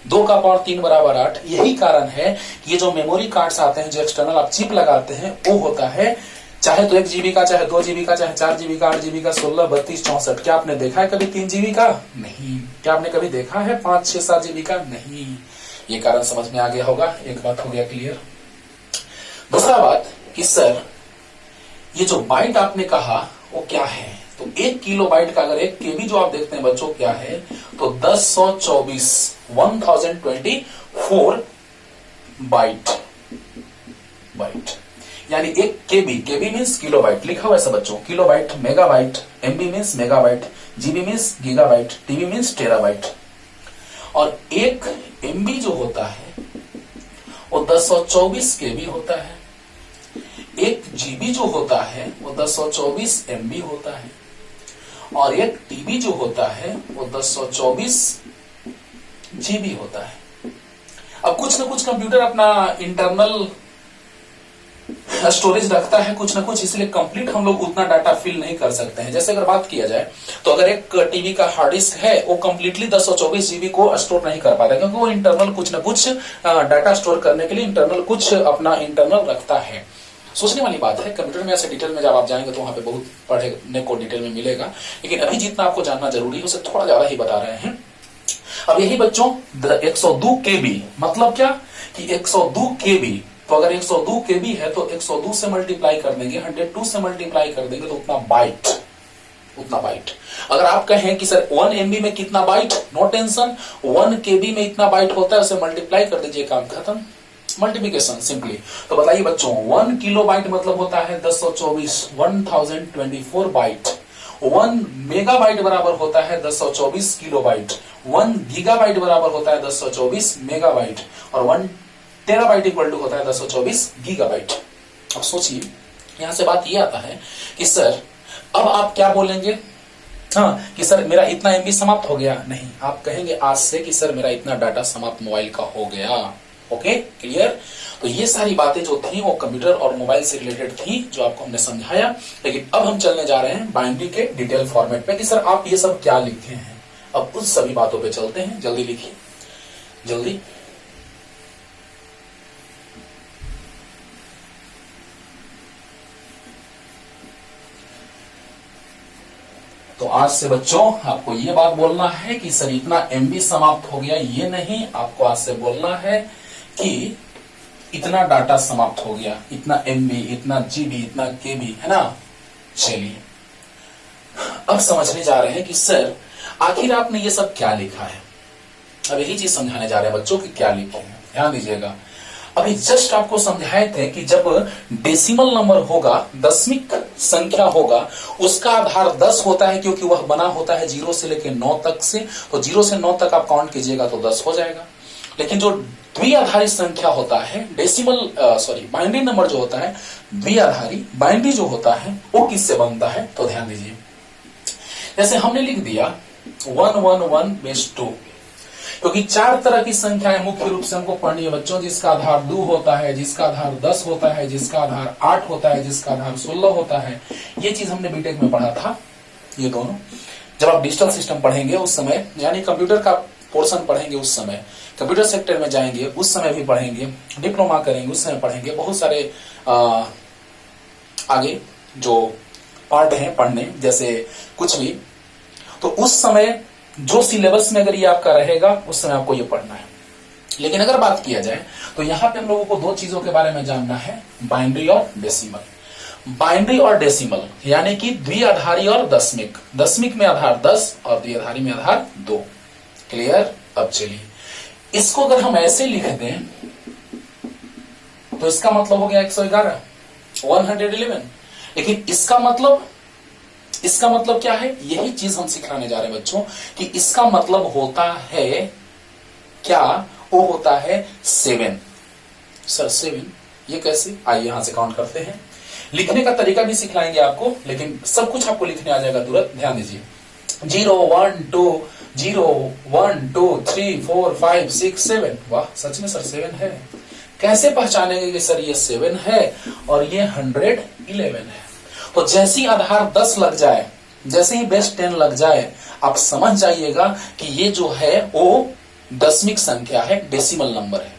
2 का पावर 3 बराबर 8। यही कारण है कि ये जो मेमोरी कार्ड्स आते हैं, जो एक्सटर्नल आप चिप लगाते हैं, वो होता है चाहे तो 1 GB का, चाहे 2 GB का, चाहे 4 GB का, 8 GB का, 16 32 64। क्या आपने देखा है कभी 3 GB का? नहीं। क्या आपने कभी देखा है 5 6 7 GB का? नहीं। ये कारण समझ में आ गया होगा, एक बात हो गया क्लियर। दूसरा बात कि सर ये जो बाइट आपने कहा वो क्या है, तो 1 किलो बाइट का अगर 1 KB जो आप देखते हैं बच्चों क्या है, तो 1024 1024 बाइट, बाइट। यानी 1 KB, KB means kilobyte, लिखा हुआ है सब बच्चों, kilobyte, megabyte, MB means megabyte, GB means gigabyte, TB means terabyte. और 1 MB जो होता है वो 1024 KB होता है, 1 GB जो होता है वो 1024 MB होता है, और 1 TB जो होता है वो 1024 GB होता है। अब कुछ ना कुछ कंप्यूटर अपना इंटरनल स्टोरेज रखता है कुछ ना कुछ, इसलिए कंप्लीट हम लोग उतना डाटा फिल नहीं कर सकते हैं। जैसे अगर बात किया जाए तो अगर एक टीवी का हार्ड डिस्क है, वो कंप्लीटली 1024 GB को स्टोर नहीं कर पाता, क्योंकि वो इंटरनल कुछ ना कुछ डाटा स्टोर करने के लिए इंटरनल कुछ अपना इंटरनल रखता है। सोचने वाली बात है, कंप्यूटर में ऐसे डिटेल में जब आप जाएंगे तो वहां पे बहुत पढ़ने को डिटेल में मिलेगा, लेकिन अभी जितना आपको जानना जरूरी है उसे थोड़ा ज्यादा ही बता रहे हैं। अब यही बच्चों 102 KB मतलब क्या कि 102 KB, तो अगर 102 KB है तो 102 से मल्टीप्लाई कर देंगे, 102 से मल्टीप्लाई कर देंगे तो उतना बाइट, उतना बाइट। अगर आप कहें कि सर 1 MB में कितना बाइट, नो टेंशन, 1 KB में इतना बाइट होता है, उसे मल्टीप्लाई कर दीजिए, काम खत्म, मल्टीप्लिकेशन सिंपली। तो बताइए बच्चों 1 किलो बाइट मतलब होता है 1024 बाइट, 1 मेगा बाइट बराबर होता है 1024 किलो बाइट, 1 गीगा बाइट बराबर होता है 1024 मेगा बाइट, और 1 टेराबाइट इक्वल टू होता है 1024 गीगाबाइट। अब सोचिए, यहां से बात ये आता है कि सर अब आप क्या बोलेंगे, हाँ कि सर मेरा इतना एमबी समाप्त हो गया, नहीं, आप कहेंगे आज से कि सर मेरा इतना डाटा समाप्त मोबाइल का हो गया। Okay, clear. तो ये सारी बातें जो थी वो कंप्यूटर और मोबाइल से रिलेटेड थी, जो आपको हमने समझाया। लेकिन अब हम चलने जा रहे हैं बाइनरी के डिटेल फॉर्मेट पे कि सर आप ये सब क्या लिखे हैं। अब उस सभी बातों पे चलते हैं, जल्दी लिखिए, जल्दी। तो आज से बच्चों आपको ये बात बोलना है कि सर इतना एमबी समाप्त हो गया, ये नहीं, आपको आज से बोलना है कि इतना डाटा समाप्त हो गया, इतना एमबी, इतना जीबी, इतना केबी, है ना। चलिए अब समझने जा रहे हैं कि सर आखिर आपने ये सब क्या लिखा है। अब यही चीज समझाने जा रहे हैं बच्चों कि क्या लिखे हैं। ध्यान दीजिएगा, अभी जस्ट आपको समझाए थे कि जब डेसिमल नंबर होगा, दशमिक संख्या होगा, उसका आधार 10 होता है, क्योंकि वह बना होता है 0 से लेकर 9 तक से। तो 0 से 9 तक आप काउंट कीजिएगा तो 10 हो जाएगा। लेकिन जो द्विआधारी संख्या होता है, बाइनरी नंबर जो होता है, द्विआधारी बाइनरी जो होता है, वो किससे बनता है। तो ध्यान दीजिए, जैसे हमने लिख दिया 111/2, क्योंकि 4 तरह की संख्याएं मुख्य रूप से हमको पढ़नी है बच्चों, जिसका आधार 2 होता है, जिसका आधार 10 होता है, जिसका आधार 8 होता है, जिसका आधार 16 होता है। ये चीज हमने बीटेक में पढ़ा था, ये दोनों। जब आप डिजिटल सिस्टम पढ़ेंगे उस समय, यानी कंप्यूटर का पोर्शन पढ़ेंगे उस समय, कंप्यूटर सेक्टर में जाएंगे उस समय भी पढ़ेंगे, डिप्लोमा करेंगे उस समय पढ़ेंगे, बहुत सारे आगे जो पार्ट हैं पढ़ने, जैसे कुछ भी। तो उस समय जो सिलेबस में अगर ये आपका रहेगा उस समय आपको ये पढ़ना है। लेकिन अगर बात किया जाए तो यहाँ पे हम लोगों को 2 चीजों के बारे में जानना है, बाइनरी और डेसिमल। बाइनरी और डेसिमल यानी कि द्विआधारी और दशमिक। दशमिक में आधार 10 और द्विआधारी में आधार 2। क्लियर। अब चलिए इसको अगर हम ऐसे लिख दें तो इसका मतलब हो गया 111, 111। लेकिन इसका मतलब क्या है, यही चीज हम सिखाने जा रहे हैं बच्चों कि इसका मतलब होता है क्या, वो होता है 7। सर 7 ये कैसे, आइए यहां से काउंट करते हैं। लिखने का तरीका भी सिखाएंगे आपको, लेकिन सब कुछ आपको लिखने आ जाएगा तुरंत। ध्यान दीजिए, 0 1 2 0 1 2 3 4 5 6 7। वाह, सच में सर 7 है। कैसे पहचानेंगे कि सर ये 7 है और ये 111 है। तो जैसे ही आधार 10 लग जाए, जैसे ही बेस 10 लग जाए, आप समझ जाइएगा कि ये जो है वो दशमिक संख्या है, डेसिमल नंबर है।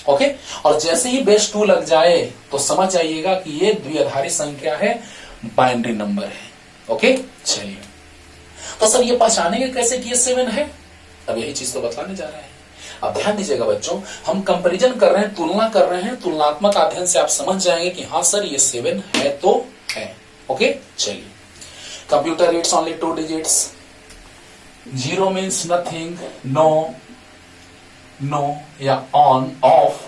ओके। और जैसे ही बेस 2 लग जाए तो समझ जाइएगा कि ये द्विआधारी संख्या है, बाइनरी नंबर है। ओके। चलिए तो सर ये पहचानेंगे कैसे कि ये 7 है, अब यही चीज तो बताने जा रहे हैं। अब ध्यान दीजिएगा बच्चों, हम कंपैरिजन कर रहे हैं, तुलना कर रहे हैं। तुलनात्मक अध्ययन से आप समझ जाएंगे कि हाँ सर ये 7 है तो है। ओके। चलिए, computer reads only 2 digits. 0 means nothing, no, no या ऑन, ऑफ,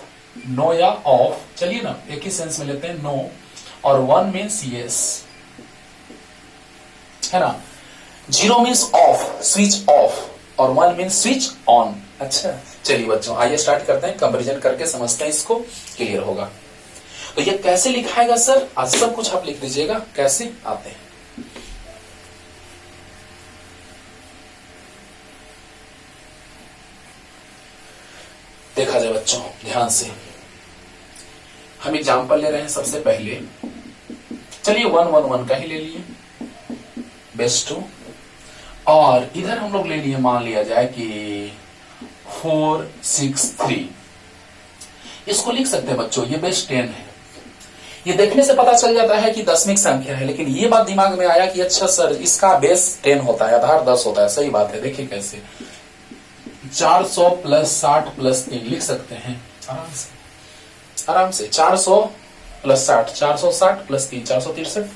नो या ऑफ। चलिए ना एक ही सेंस में लेते हैं, नो। और 1 मीन्स यस, है ना। 0 मीन्स ऑफ, स्विच ऑफ, और 1 मीन्स स्विच ऑन। अच्छा चलिए बच्चों, आइए स्टार्ट करते हैं, कंपैरिजन करके समझते हैं, इसको क्लियर होगा। तो ये कैसे लिखाएगा सर, आज सब कुछ आप लिख लीजिएगा कैसे आते हैं। देखा जाए बच्चों ध्यान से, हम एग्जाम्पल ले रहे हैं। सबसे पहले चलिए 111 का ही ले लिए, बेस 2। और इधर हम लोग ले लिए, मान लिया जाए कि 4 6 3। इसको लिख सकते हैं बच्चों, ये बेस 10 है। ये देखने से पता चल जाता है कि दशमिक संख्या है, लेकिन ये बात दिमाग में आया कि अच्छा सर इसका बेस 10 होता है, आधार 10 होता है। सही बात है, देखिए कैसे 400 + 60 + 3 लिख सकते हैं आराम से, आराम से। 400 + 60, 460 + 3 463,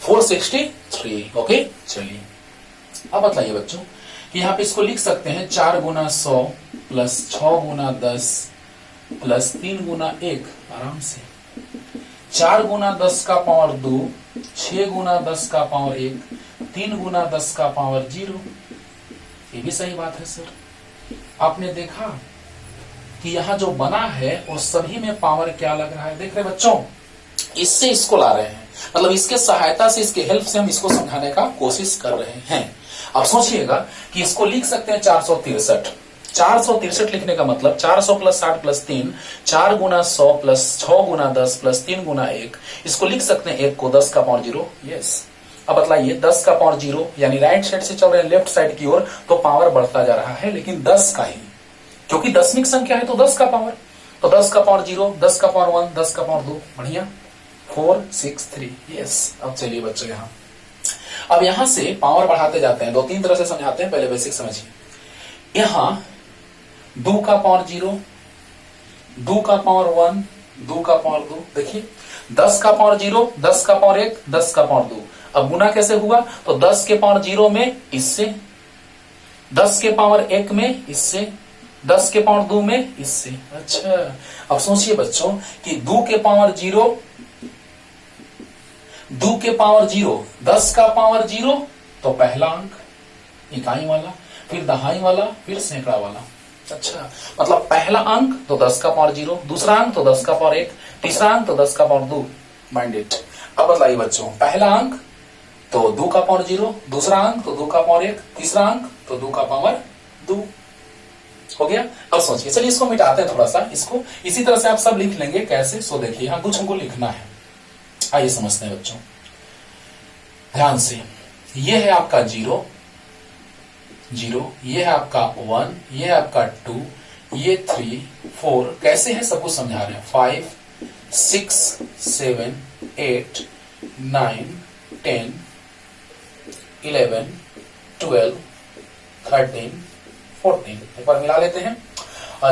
463। ओके। चलिए अब बताइए बच्चों कि यहाँ पे इसको लिख सकते हैं 4 × 100 + 6 × 10 + 3 × 1, आराम से। 4 × 10 का पावर 2, 6 × 10 का पावर 1, 3 × 10 का पावर 0। ये भी सही बात है सर। आपने देखा कि यहाँ जो बना है वो सभी में पावर क्या लग रहा है, देख रहे बच्चों। इससे इसको ला रहे हैं, मतलब इसके सहायता से, इसके हेल्प से हम इसको समझाने का कोशिश कर रहे हैं। अब सोचिएगा कि इसको लिख सकते हैं 463। 463 लिखने का मतलब 400 प्लस 60 प्लस 3, 4 गुना 100 प्लस 6 गुना 10 प्लस 3 गुना 1। इसको लिख सकते हैं 1 को 10 का पावर 0। यस, अब बतलाइए 10 का पावर 0 यानी राइट साइड से चल रहे हैं लेफ्ट साइड की ओर, तो पावर बढ़ता जा रहा है लेकिन 10 का ही, क्योंकि दशमिक संख्या है तो 10 का पावर, तो 10 का पावर 0, 10 का पावर 1, 10 का पावर 2। बढ़िया, 4 6 3। यस, अब चलिए बच्चों यहाँ, अब यहां से पावर बढ़ाते जाते हैं, 2-3 तरह से समझाते हैं, पहले बेसिक समझिए। यहां 2 का पावर 0, 2 का पावर 1, 2 का पावर 2। देखिए 10 का पावर 0, 10 का पावर 1, 10 का पावर 2। अब गुना कैसे हुआ, तो 10 के पावर 0 में इससे, 10 के पावर 1 में इससे, 10 के पावर 2 में इससे। अच्छा, अब सोचिए बच्चों कि 2 के पावर 0, 2 के पावर 0, 10 का पावर 0 तो पहला अंक इकाई वाला, फिर दहाई वाला, फिर सैकड़ा वाला। अच्छा, मतलब पहला अंक तो 10 का पावर 0, दूसरा अंक तो 10 का पावर 1, तीसरा अंक तो 10 का पावर 2। Mind it. अब बताइए बच्चों, पहला अंक तो 2 का पावर 0, दूसरा अंक तो 2 का पावर 1, तीसरा अंक तो 2 का पावर 2। हो गया। अब सोचिए, चलिए इसको मिटाते हैं थोड़ा सा, इसको इसी तरह से आप सब लिख लेंगे। कैसे, सो देखिए यहां कुछ हमको लिखना है, आइए समझते हैं बच्चों ध्यान से। ये है आपका 0, 0, ये है आपका 1, ये है आपका 2, ये 3 4, कैसे है सब कुछ समझा रहे हैं। 5 6 7 8 9 10 11 12 13 14। एक बार मिला लेते हैं,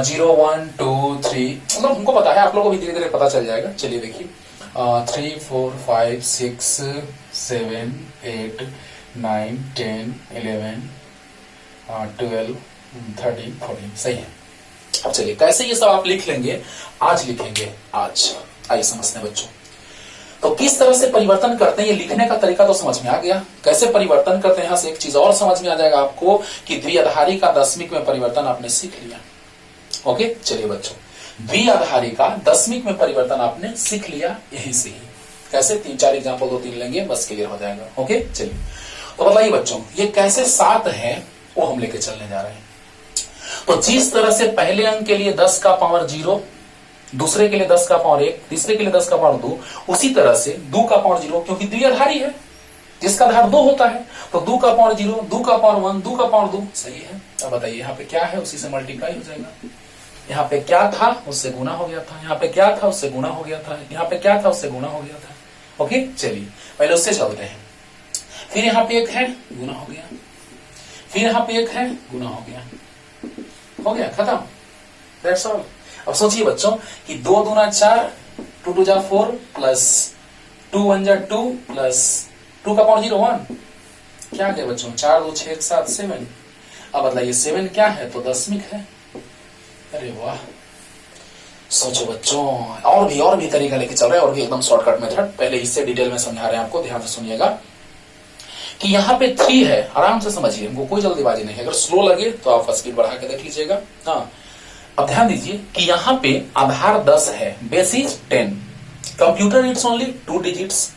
0 1 2 3, मतलब हमको पता है, आप लोगों को भी धीरे धीरे पता चल जाएगा। चलिए देखिए 3 4 5 6 7 8 9 10 11 12 13 14। सही है। अब चलिए कैसे ये सब आप लिख लेंगे, आज लिखेंगे आज। आइए समझते हैं बच्चों, तो किस तरह से परिवर्तन करते हैं, ये लिखने का तरीका तो समझ में आ गया, कैसे परिवर्तन करते हैं। यहां से एक चीज और समझ में आ जाएगा आपको कि द्विआधारी का दशमिक में परिवर्तन आपने सीख लिया। ओके, चलिए बच्चों, द्विआधारी का दशमिक में परिवर्तन आपने सीख लिया यहीं से ही। कैसे, 3-4 एग्जाम्पल 2-3 लेंगे, बस क्लियर हो जाएगा। ओके, चलिए तो बताइए बच्चों, ये कैसे 7 है वो हम लेके चलने जा रहे हैं। तो जिस तरह से पहले अंक के लिए 10 का पावर 0, दूसरे के लिए 10 का पावर 1, तीसरे के लिए 10 का पावर 2, उसी तरह से 2 का पावर 0, क्योंकि द्विआधारी है जिसका आधार 2 होता है, तो 2 का पावर 0, 2 का पावर 1, 2 का पावर 2। सही है। अब बताइए यहाँ पे क्या है, उसी से मल्टीप्लाई हो जाएगा। यहाँ पे क्या था उससे गुना हो गया था, यहाँ पे क्या था उससे गुना हो गया था, यहाँ पे क्या था उससे गुना हो गया था। ओके, चलिए पहले उससे चलते हैं। फिर यहाँ पे 1 है, गुना हो गया, फिर यहाँ पे 1 है, गुना हो गया, हो गया, खत्म, दैट्स ऑल। अब सोचिए बच्चों कि 2 दूना 4, 2 2 जा 4 प्लस 2 1 जा 2 प्लस 2 का पावर 0 1, क्या गया बच्चों, 4 2 6 1 7 7। अब बताइए 7 क्या है, तो दशमिक है। अरे वाह, सोचो बच्चों, और भी तरीका लेके चल रहे हैं, और भी एकदम शॉर्टकट मेथड। पहले इससे डिटेल में समझा रहे हैं आपको, ध्यान से सुनिएगा कि यहाँ पे 3 है, आराम से समझिए, हमको कोई जल्दीबाजी नहीं है। अगर स्लो लगे तो आप स्पीड बढ़ा के देख लीजिएगा। हाँ, अब ध्यान दीजिए कि यहाँ पे आधार 10 है, base is 10, computer it's only 2 digits,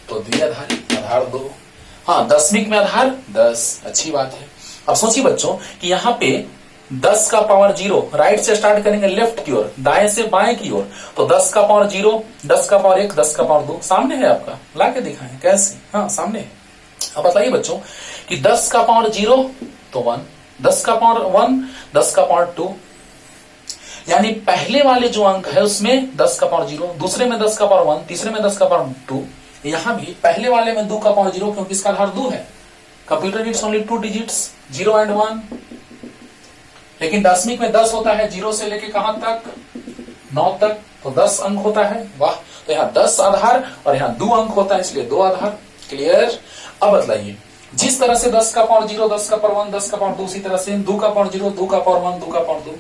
तो द्विआधारी आधार 2। हाँ, दशमिक में आधार 10, अच्छी बात है। अब सोचिए बच्चों कि यहाँ पे 10 का पावर 0, राइट से स्टार्ट करेंगे लेफ्ट की ओर, दाएं से बाएं की ओर, तो 10 का पावर 0, 10 का पावर 1, 10 का पावर 2 सामने है आपका, ला के दिखाएं कैसे। हाँ, सामने है। अब बताइए बच्चों कि 10 का पावर 0 तो 1, 10 का पावर 1, 10 का पावर 2, यानी पहले वाले जो अंक है उसमें 10 का पावर 0, दूसरे में 10 का पावर 1, तीसरे में 10 का पावर 2, यहां भी पहले वाले में 2 का पावर 0, क्योंकि इसका आधार 2 है। Computer it's only 2 digits, 0 and 1, लेकिन दशमिक में 10 होता है, 0 से लेके कहां तक, 9 तक, तो 10 अंक होता है। वाह, तो यहाँ 10 आधार और यहाँ 2 अंक होता है, इसलिए 2 आधार। क्लियर। अब बतलाइए, जिस तरह से 10 का पावर 0, 10 का पावर 1, 10 का पावर 2, उसी तरह से 2 का पावर 0, 2 का पावर 1, 2 का पावर 2।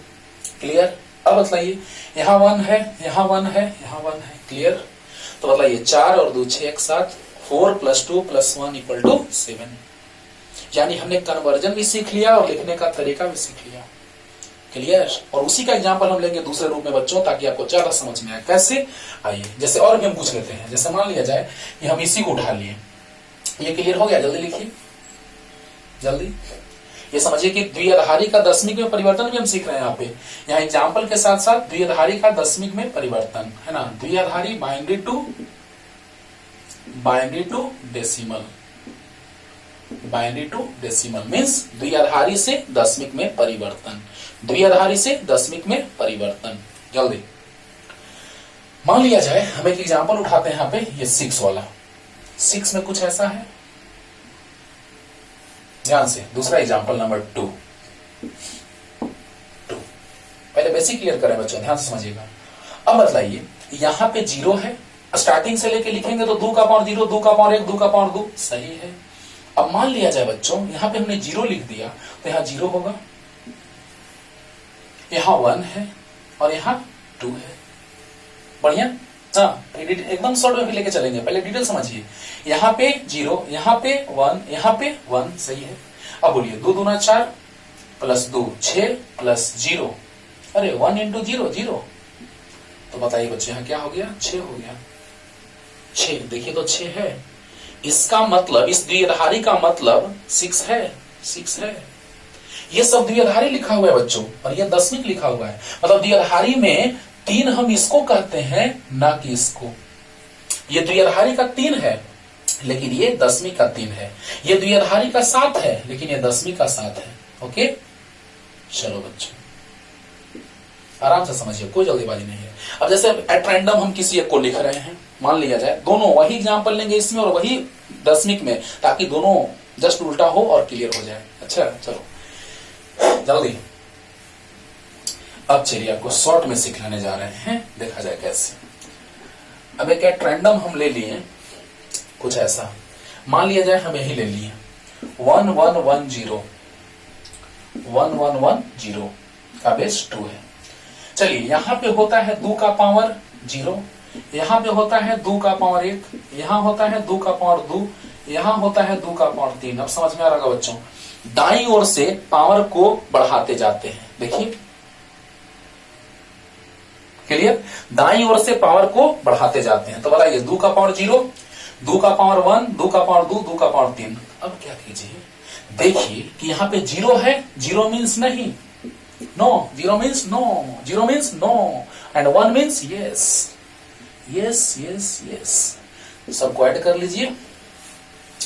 क्लियर। अब बतलाइए, यहाँ 1 है, यहाँ 1 है, यहाँ 1 है। क्लियर। तो बताइए 4 और 2 6 एक साथ, 4 + 2 + 1 = 7, यानी हमने कन्वर्जन भी सीख लिया और लिखने का तरीका भी सीख लिया। क्लियर। और उसी का एग्जांपल हम लेंगे दूसरे रूप में बच्चों, ताकि आपको ज्यादा समझ में आए। कैसे, आइए जैसे और भी हम पूछ लेते हैं। जैसे मान लिया जाए कि हम इसी को उठा लिए, ये क्लियर हो गया, जल्दी लिखिए, जल्दी ये समझिए कि द्विआधारी का दशमिक में परिवर्तन भी हम सीख रहे हैं यहाँ एग्जाम्पल के साथ साथ द्विआधारी का दशमिक में परिवर्तन है ना। द्विआधारी binary to decimal, binary to decimal means द्विआधारी से दशमिक में परिवर्तन, द्विआधारी से दशमिक में परिवर्तन। जल्दी मान लिया जाए, हम एक एग्जाम्पल उठाते हैं यहाँ पे, ये 6 वाला। 6 में कुछ ऐसा है, ध्यान से। दूसरा एग्जाम्पल नंबर 2। पहले बेसिक क्लियर करें बच्चों, ध्यान से समझिएगा। अब बतलाइए, यहाँ पे 0 है, स्टार्टिंग से लेके लिखेंगे तो 2 का पावर 0, 2 का पावर 1, 2 का पावर 2, सही है। अब मान लिया जाए बच्चों, यहाँ पे हमने 0 लिख दिया तो यहाँ 0 होगा, यहाँ 1 है और यहाँ 2 है। बढ़िया, हाँ एकदम शॉर्ट में भी लेके चलेंगे, पहले डिटेल समझिए। यहाँ पे 0, यहाँ पे 1, यहाँ पे 1, सही है। अब बोलिए 2 दूना 4 प्लस 2 6 प्लस 0, अरे 1 इंटू 0 0, तो बताइए बच्चों यहाँ क्या हो गया, 6 हो गया। 6 देखिए तो 6 है, इसका मतलब इस द्विआधारी का मतलब 6 है, 6 है। ये सब द्विआधारी लिखा हुआ है बच्चों और ये दशमिक लिखा हुआ है, मतलब द्विआधारी में 3 हम इसको कहते हैं ना कि इसको। ये द्विआधारी का 3 है लेकिन ये दशमिक का 3 है, ये द्विआधारी का 7 है लेकिन ये दशमिक का 7 है। ओके चलो बच्चों आराम से समझिए, कोई जल्दीबाजी नहीं है। अब जैसे एट रैंडम हम किसी एक को लिख रहे हैं, मान लिया जाए दोनों वही एग्जाम्पल लेंगे इसमें और वही दशमिक में, ताकि दोनों जस्ट उल्टा हो और क्लियर हो जाए। अच्छा चलो जल्दी, अब चलिए आपको शॉर्ट में सिखाने जा रहे हैं, देखा जाए कैसे। अब एक एट रैंडम हम ले लिए कुछ ऐसा, मान लिया जाए हम यही ले लिए 1 1 1 0 1 1 1 0 का बेस 2 है। चलिए यहाँ पे होता है 2 का पावर 0, यहाँ पे होता है 2 का पावर 1, यहाँ होता है 2 का पावर 2, यहाँ होता है 2 का पावर 3। अब समझ में आ रहा होगा बच्चों, दाईं ओर से पावर को बढ़ाते जाते हैं, देखिए क्लियर, दाईं ओर से पावर को बढ़ाते जाते हैं। तो बताइए 2 का पावर 0, 2 का पावर 1, 2 का पावर 2, 2 का पावर 3। अब क्या कीजिए, देखिए कि यहाँ पे 0 है, 0 मीन्स नहीं, no, 0 means no, 0 means no, and 1 means yes, yes yes yes. सबको ऐड कर लीजिए,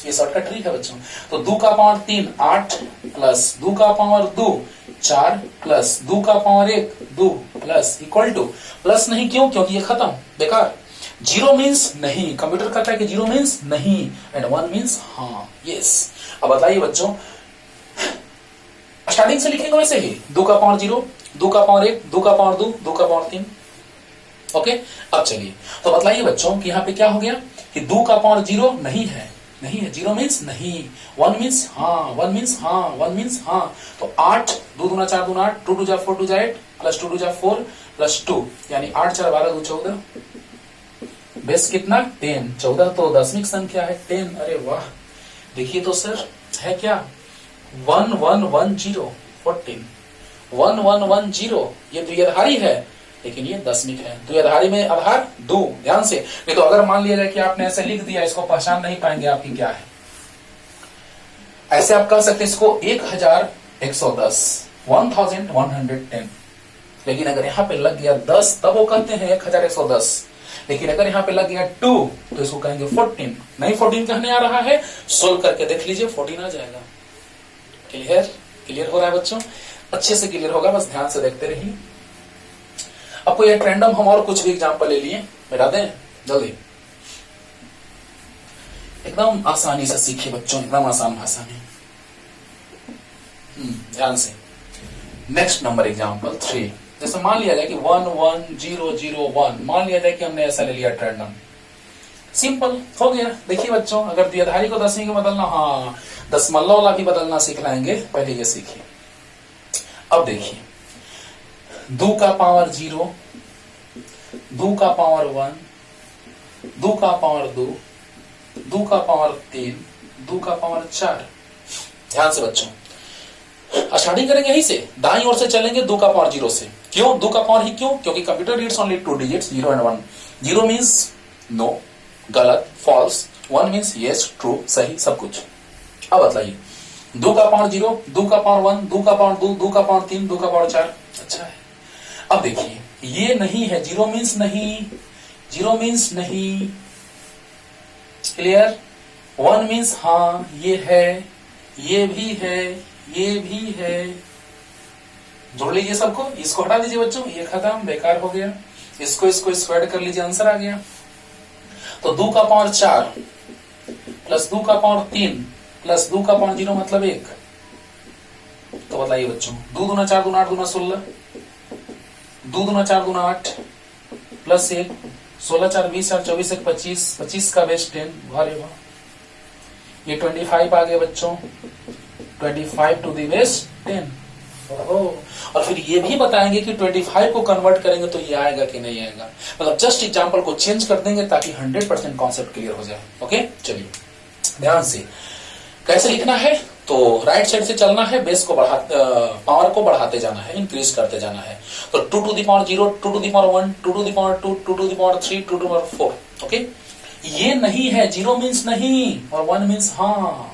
ये शॉर्टकट ट्रिक है बच्चों। तो 2 का पावर 3 8 प्लस 2 का पावर 2 4 प्लस 2 का power 1 2 plus equal to, plus नहीं क्यों, क्योंकि ये खत्म बेकार। 0 मीन्स नहीं, कंप्यूटर कहता है कि 0 मीन्स नहीं, एंड 1 मीन्स हाँ, यस। अब बताइए बच्चों, स्टार्टिंग से लिखेंगे वैसे ही, 2 का पावर 0, 2 का पावर 1, 2 का पावर 2, 2 का पावर 3। ओके अब चलिए, तो बताइए बच्चों कि यहाँ पे क्या हो गया कि 2 का पावर 0 नहीं है, नहीं है, 0 मीन्स नहीं, 1 मीन्स हाँ, 1 मीन्स हाँ, 1 मीन्स हाँ। तो 8, 2 दूना 4 दूना 8, 2 2 जा 4 2 जा 8 प्लस 2 2 जा 4 प्लस 2, यानी 8 4 12 2 14, बेस कितना 10, 14 तो दशमिक संख्या है 10। अरे वाह, देखिए तो सर है क्या 1 1 1 0 14, 1 1 1 0, ये द्विआधारी है लेकिन ये दशमिक है। द्विआधारी में आधार 2, ध्यान से, नहीं तो अगर मान लिया जाए कि आपने ऐसे लिख दिया, इसको पहचान नहीं पाएंगे आपकी क्या है। ऐसे आप कह सकते इसको 1110 1110, लेकिन अगर यहाँ पे लग गया 10 तब वो कहते हैं 1110, लेकिन अगर यहाँ पे लग गया 2 तो इसको कहेंगे 14। नहीं 14 कहने आ रहा है, सोल्व करके देख लीजिए 14 आ जाएगा। क्लियर, क्लियर हो रहा है बच्चों, अच्छे से क्लियर होगा, बस ध्यान से देखते रहिए। आपको ये रैंडम हम और कुछ भी एग्जांपल ले लिए, मिटा दें जल्दी, एकदम आसानी से सीखिए बच्चों, एकदम आसान भाषा में। ध्यान से, नेक्स्ट नंबर एग्जांपल 3। जैसे मान लिया जाए कि 1 1 0 0 1, मान लिया जाए कि हमने ऐसा ले लिया रैंडम, सिंपल हो गया। देखिए बच्चों, अगर द्विआधारी को दशमिक में बदलना, हाँ दशमलव वाला भी बदलना सीख लाएंगे, पहले ये सीखिए। अब देखिए 2 का पावर 0, 2 का पावर 1, 2 का पावर 2, 2 का पावर 3, 2 का पावर 4। ध्यान से बच्चों, स्टार्टिंग करेंगे यहीं से, दाईं ओर से चलेंगे 2 का पावर 0 से। क्यों 2 का पावर ही क्यों, क्योंकि computer reads only 2 digits 0 and 1। 0 means no, गलत, फॉल्स, 1 मीन्स यस, ट्रू, सही, सब कुछ। अब बताइए 2 का पावर 0, 2 का पावर 1, 2 का पावर 2, 2 का पावर 3, 2 का पावर 4। अच्छा है। अब देखिए ये नहीं है, 0 मीन्स नहीं, 0 मीन्स नहीं, क्लियर। 1 मीन्स हाँ, ये है, ये भी है, ये भी है। जोड़ लीजिए सबको, इसको हटा दीजिए बच्चों, ये खत्म, बेकार हो गया। इसको स्क्वायर कर लीजिए, आंसर आ गया। तो 2 का पावर 4 प्लस 2 का पावर 3 प्लस 2 का पावर 0 मतलब 1। तो बताइए बच्चों, 2 दूना 4 दूना 8 दूना 16, 2 दूना 4 दूना 8 प्लस 1, 16 4 20 4 24 1 25, 25 का बेस 10। अरे वाह, ये 25 आ गए बच्चों, 25 टू द बेस 10। और फिर ये भी बताएंगे कि 25 को कन्वर्ट करेंगे तो ये आएगा कि नहीं आएगा। मतलब जस्ट एग्जांपल को चेंज कर देंगे ताकि 100% कॉन्सेप्ट क्लियर हो जाए। ओके, चलिए ध्यान से कैसे लिखना है। तो राइट साइड से चलना है, बेस को पावर को बढ़ाते जाना है, इंक्रीज करते जाना है। तो 2 to the power 0, 2 to the power 1, 2 to the power 2, 2 to the power 3, 2 to the power 4। Okay, ये नहीं है, 0 मीन्स नहीं और 1 मीन्स हाँ।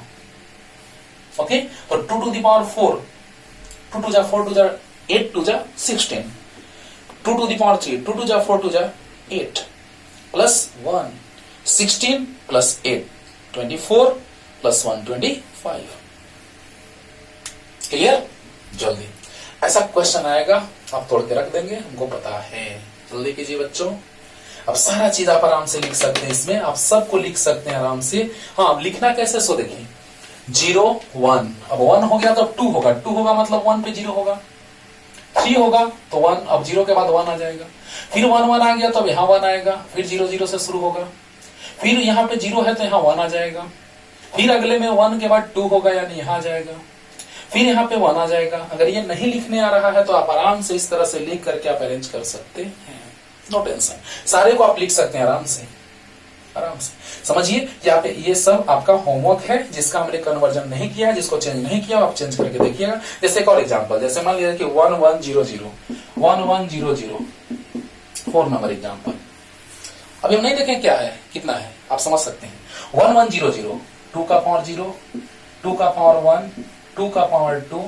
ओके, तो 2 टू द पावर 4, 2 टू जा 4 टू जा 8 टू जा 16, 2 टू द पावर 3, 2 टू जा 4 टू जा 8 प्लस 1, 16 प्लस 8 24 प्लस 1 25। क्लियर। जल्दी ऐसा क्वेश्चन आएगा, आप तोड़ के रख देंगे, हमको पता है। जल्दी कीजिए बच्चों। अब सारा चीज आप आराम से लिख सकते हैं, इसमें आप सबको लिख सकते हैं आराम से। हाँ, अब लिखना कैसे सो देखिए, 0 1, अब 1 हो गया तो 2 होगा, 2 होगा मतलब 1 पे 0 होगा, 3 होगा तो 1, अब 0 के बाद 1 आ जाएगा, फिर 1 1 आ गया तो अब यहाँ 1 आएगा, फिर 0 0 से शुरू होगा, फिर यहाँ पे 0 है तो यहाँ 1 आ जाएगा, फिर अगले में 1 के बाद 2 होगा यानी यहाँ आ जाएगा, फिर यहाँ पे 1 आ जाएगा। अगर ये नहीं लिखने आ रहा है तो आप आराम से इस तरह से लिख करके आप अरेंज कर सकते हैं, नो टेंशन। सारे को आप लिख सकते हैं आराम से, आराम से। समझिए यहाँ पे ये सब आपका होमवर्क है, जिसका हमने कन्वर्जन नहीं किया है, जिसको चेंज नहीं किया आप चेंज करके देखिएगा। जैसे एक और एग्जांपल, जैसे मान लीजिए कि 1 1 0 0 1 1 0 0 4 नंबर एग्जांपल। अभी हम नहीं देखें क्या है, कितना है, आप समझ सकते हैं। 1 1 0 0, 2 का पावर 0, 2 का पावर 1, 2 का पावर 2,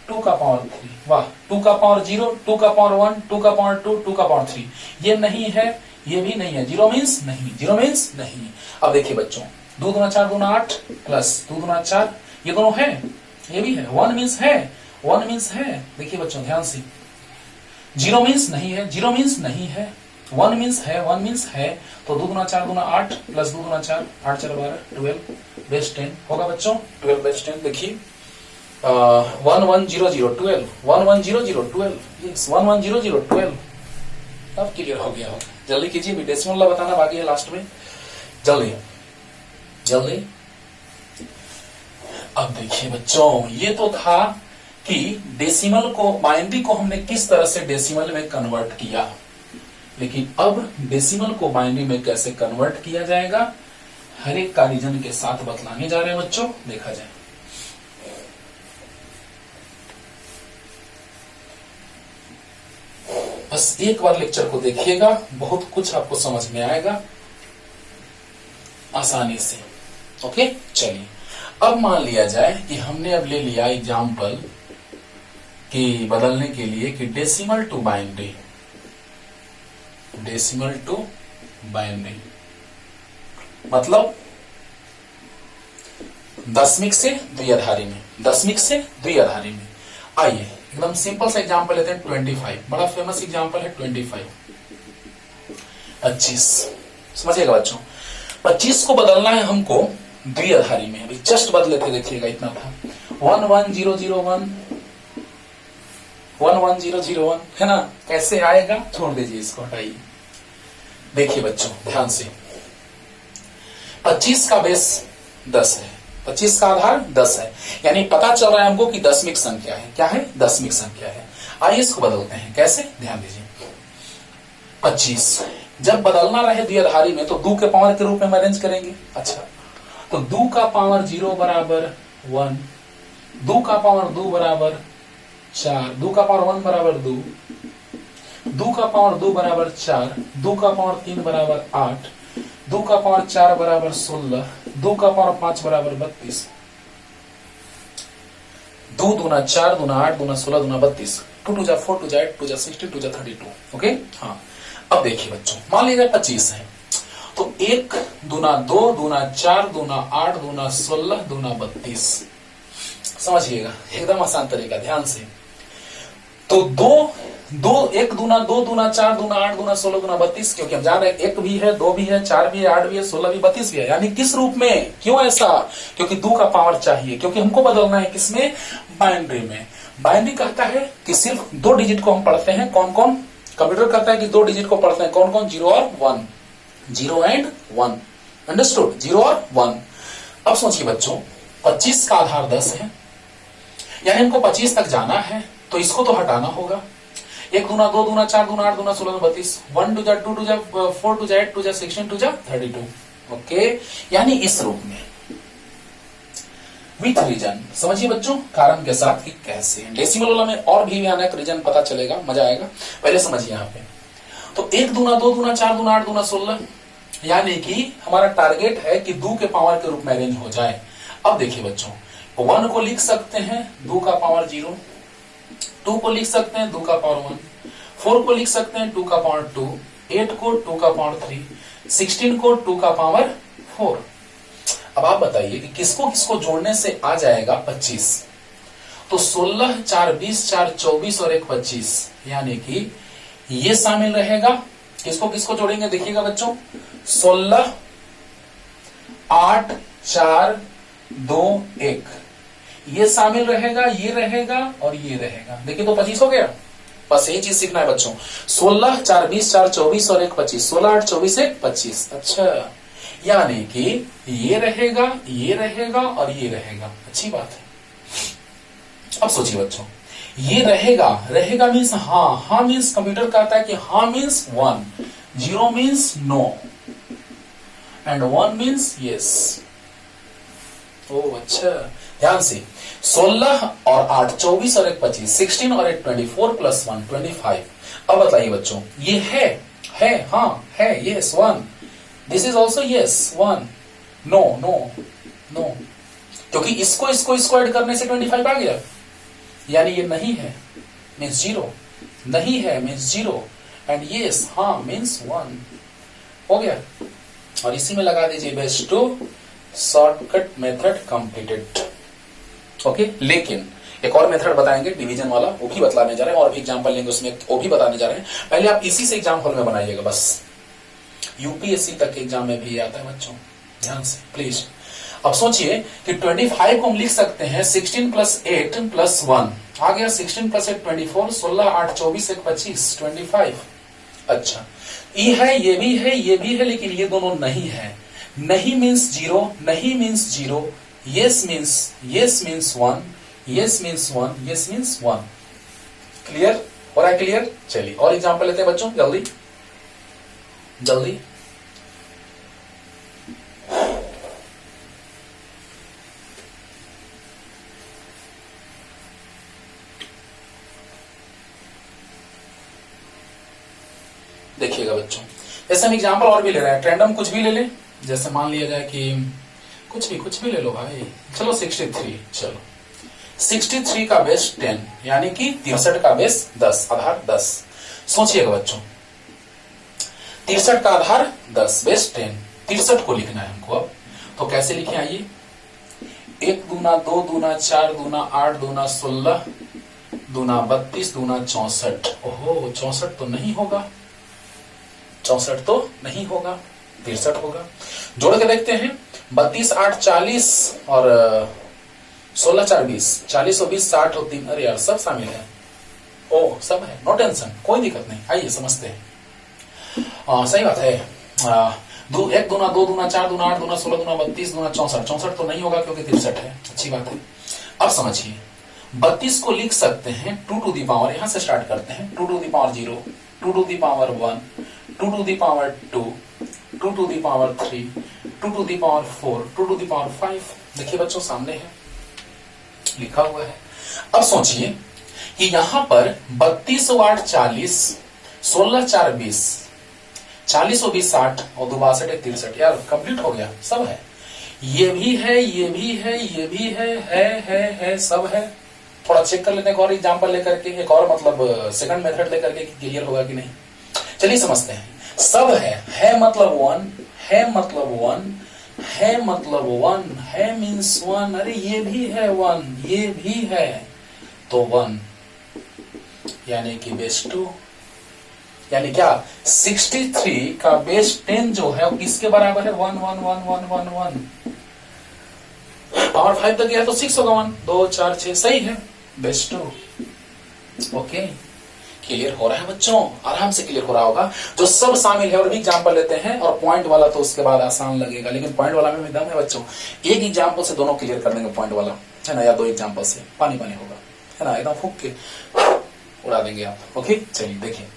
2 का पावर 3। वाह, 2 का पावर 0, 2 का पावर 1, 2 का पावर 2, 2 का पावर 3। ये नहीं है, ये भी नहीं है, 0 मीन्स नहीं, 0 मीन्स नहीं। अब देखिए बच्चों, 2 दूना 4 दूना 8 प्लस 2 दूना 4, ये दोनों है, ये भी है, 1 मीन्स है, 1 मीन्स है। देखिए बच्चों ध्यान से, 0 मीन्स नहीं है, 0 मीन्स नहीं है, 1 मीन्स है, 1 मीन्स है। तो 2 दूना 4 दूना 8 प्लस 2 दूना 4, 8 4 12 12 बेस 10 होगा बच्चों, 12 बेस 10। देखिए 1 1 0 0 12, 1 1 0 0 12, यस 1 1 0 0 12। अब क्लियर हो गया होगा। जल्दी कीजिए, भी डेसिमल बताना बाकी है लास्ट में, जल्दी जल्दी। अब देखिए बच्चों, ये तो था कि डेसिमल को, बाइनरी को हमने किस तरह से डेसिमल में कन्वर्ट किया, लेकिन अब डेसिमल को बाइनरी में कैसे कन्वर्ट किया जाएगा, हर एक का रीजन के साथ बतलाने जा रहे हैं बच्चों, देखा जाए। बस एक बार लेक्चर को देखिएगा, बहुत कुछ आपको समझ में आएगा आसानी से। ओके, चलिए अब मान लिया जाए कि हमने अब ले लिया एग्जाम्पल कि बदलने के लिए कि decimal to binary, decimal to binary मतलब दशमिक से द्विआधारी में, दशमिक से द्विआधारी में। आइए एकदम सिंपल सा एग्जांपल लेते हैं, 25, बड़ा फेमस एग्जांपल है 25, 25 समझिएगा बच्चों। 25 को बदलना है हमको द्विआधारी में, अभी जस्ट बदले थे, देखिएगा इतना था 1 1 0 0 1, 1 1 0 0 1 है ना। कैसे आएगा, छोड़ दीजिए इसको, हटाइए। देखिए बच्चों ध्यान से, 25 का बेस 10 है, 25 का आधार 10 है, यानी पता चल रहा है हमको कि दशमिक संख्या है। क्या है, दशमिक संख्या है। आइए इसको बदलते हैं, कैसे, ध्यान दीजिए। 25 जब बदलना रहे द्विआधारी में तो 2 के पावर के रूप में अरेंज करेंगे। अच्छा, तो 2 का पावर 0 बराबर 1, 2 का पावर 2 बराबर 4, 2 का पावर 1 बराबर 2, 2 का पावर 2 बराबर 4, 2 का पावर 3 बराबर 8, 2 का पावर 4 बराबर 16, 2 का पावर 5 बराबर 32। 2 दूना 4 दूना 8 दूना 16 दूना 32, 2 2 जा 4 2 जा 8 2 जा 16 2 जा 32। ओके हाँ, अब देखिए बच्चों, मान लीजिए 25 है तो 1 दूना 2 दूना 4 दूना 8 दूना 16 दूना 32। समझिएगा, एकदम आसान तरीका, ध्यान से। तो 1 दूना 2 दूना 4 दूना 8 दूना 16 दूना 32, क्योंकि हम जान रहे हैं 1 भी है 2 भी है 4 भी है 8 भी है 16 भी 32 भी है, यानी किस रूप में, क्यों ऐसा, क्योंकि 2 का पावर चाहिए, क्योंकि हमको बदलना है किसमें, बाइनरी में। बाइनरी कहता है कि सिर्फ 2 डिजिट को हम पढ़ते हैं, कौन कौन, कंप्यूटर कहता है कि 2 डिजिट को पढ़ते हैं, कौन कौन, 0 और 1, 0 एंड 1, अंडरस्टूड, 0 और 1। अब सोचिए बच्चों, 25 का आधार 10 है, यानी हमको 25 तक जाना है, तो इसको तो हटाना होगा। 1 दूना 2 दूना 4 दूना 8 दूना 16 दूना 32, 1 2 जा 2 2 जा 4 2 जा 8 2 जा 16 2 जा 32। ओके, यानी इस रूप में विथ रीजन। समझिए बच्चों कारण के साथ कि कैसे। डेसिमल वाला में और भी अनेक रीजन पता चलेगा, मजा आएगा। पहले समझिए यहाँ पे, तो 1 दूना 2 दूना 4 दूना 8 दूना 16, यानी कि हमारा टारगेट है कि 2 के पावर के रूप में अरेंज हो जाए। अब देखिए बच्चों, 1 को लिख सकते हैं 2 का पावर 0, 2 को लिख सकते हैं 2 का पावर 1, 4 को लिख सकते हैं 2 का पावर 2, 8 को 2 का पावर 3, 16 को 2 का पावर 4। अब आप बताइए कि किसको किसको जोड़ने से आ जाएगा 25। तो 16 4 20 4 24 और 1 25, यानी कि ये शामिल रहेगा। किसको किसको जोड़ेंगे देखिएगा बच्चों, 16 8 4 2 1, ये शामिल रहेगा, ये रहेगा और ये रहेगा। देखिए तो 25 हो गया। बस यही चीज सीखना है बच्चों, 16 4 20 4 24 और 1 25, 16 8 24 1 25। अच्छा, यानी कि ये रहेगा और ये रहेगा। अच्छी बात है। अब सोचिए बच्चों, ये रहेगा मीन्स हाँ मीन्स कंप्यूटर कहता है कि हाँ means 1, 0 means no and 1 means yes. ओ अच्छा, ध्यान से, 16 और 8 24 और 1 25, 16 और 8 24 प्लस 1 25। अब बताइए बच्चों, ये है हाँ है, yes 1, this is also yes 1, no no no, क्योंकि इसको ऐड करने से 25 आ गया, यानी ये नहीं है मीन्स 0, नहीं है मीन्स 0 एंड यस हाँ मीन्स 1 हो गया। और इसी में लगा दीजिए base 2, shortcut method completed. Okay, लेकिन एक और मेथड बताएंगे डिवीजन वाला, वो भी बतलाने जा रहे हैं, और भी एग्जांपल लेंगे उसमें, वो भी बताने जा रहे हैं। पहले आप इसी से एग्जाम हॉल में बनाइएगा, बस यूपीएससी तक के एग्जाम में भी आता है बच्चों, ध्यान से प्लीज। अब सोचिए कि 25 को हम लिख सकते हैं 16 प्लस 8 प्लस 1, आ गया 16 प्लस 8 24, 16 8 24 1 25 25। अच्छा, ये है, ये भी है, ये भी है, लेकिन ये दोनों नहीं है। नहीं मीन्स 0, नहीं means 0, yes means 1, yes means 1, yes means 1। Clear हो रहा है? क्लियर। चलिए और एग्जांपल लेते हैं बच्चों, जल्दी जल्दी। देखिएगा बच्चों, जैसे हम एग्जांपल और भी ले रहे हैं, रैंडम कुछ भी ले लें, जैसे मान लिया जाए कि कुछ भी ले लो भाई, चलो 63, चलो 63 का बेस 10, यानी कि 63 का बेस 10, आधार 10। सोचिएगा बच्चों, 63 का आधार 10 बेस 10, 63 को लिखना है हमको। अब तो कैसे लिखे, आइए, 1 दूना 2 दूना 4 दूना 8 दूना 16 दूना 32 दूना 64। ओहो, 64 तो नहीं होगा, 64 तो नहीं होगा, 63 होगा। जोड़ के देखते हैं, 32 8 40 और 16 4 20, 40 और 20 60 और 3, अरे यार सब शामिल है। ओ सब है, नो टेंशन, कोई दिक्कत नहीं, आइए समझते हैं। सही बात है। 1 दूना 2 दूना 4 दूना 8 दूना 16 दूना 32 दूना 64, 64 तो नहीं होगा क्योंकि 63 है। अच्छी बात है। अब समझिए, 32 को लिख सकते हैं 2 टू दी पावर, यहां से स्टार्ट करते हैं, 2 to the power 0, 2 to the power 1, 2 to the power 2, 2 to the power 3, 2 to the power 4, 2 to the power 5। देखिए बच्चों सामने है, लिखा हुआ है। अब सोचिए कि यहां पर 32 और 8 40, 16 4 20, 40 और 20 60 और 2 62 63, यार कंप्लीट हो गया, सब है। ये भी है, ये भी है, ये भी है, सब है। थोड़ा चेक कर लेते हैं एक और एग्जाम्पल लेकर के, एक और मतलब सेकंड मेथड लेकर के, क्लियर होगा कि नहीं। चलिए समझते हैं। सब है मतलब वन, है मतलब वन, है मतलब वन, है मीन्स वन, अरे ये भी है वन, ये भी है, तो वन यानी कि बेस 2, यानी क्या 63 का बेस 10 जो है वो किसके बराबर है, 1 1 1 1 1 1, पावर 5 तक गया तो 6 होगा, 1 2 4 6, सही है, बेस 2। ओके, क्लियर हो रहा है बच्चों, आराम से क्लियर हो रहा होगा। जो सब शामिल है और भी एग्जाम्पल लेते हैं, और पॉइंट वाला तो उसके बाद आसान लगेगा, लेकिन पॉइंट वाला में भी दम है बच्चों। एक एग्जाम्पल से दोनों क्लियर कर देंगे पॉइंट वाला, है ना, या दो एग्जाम्पल से पानी पानी होगा, है ना, एकदम फूक के उड़ा देंगे आप। ओके, चलिए देखिए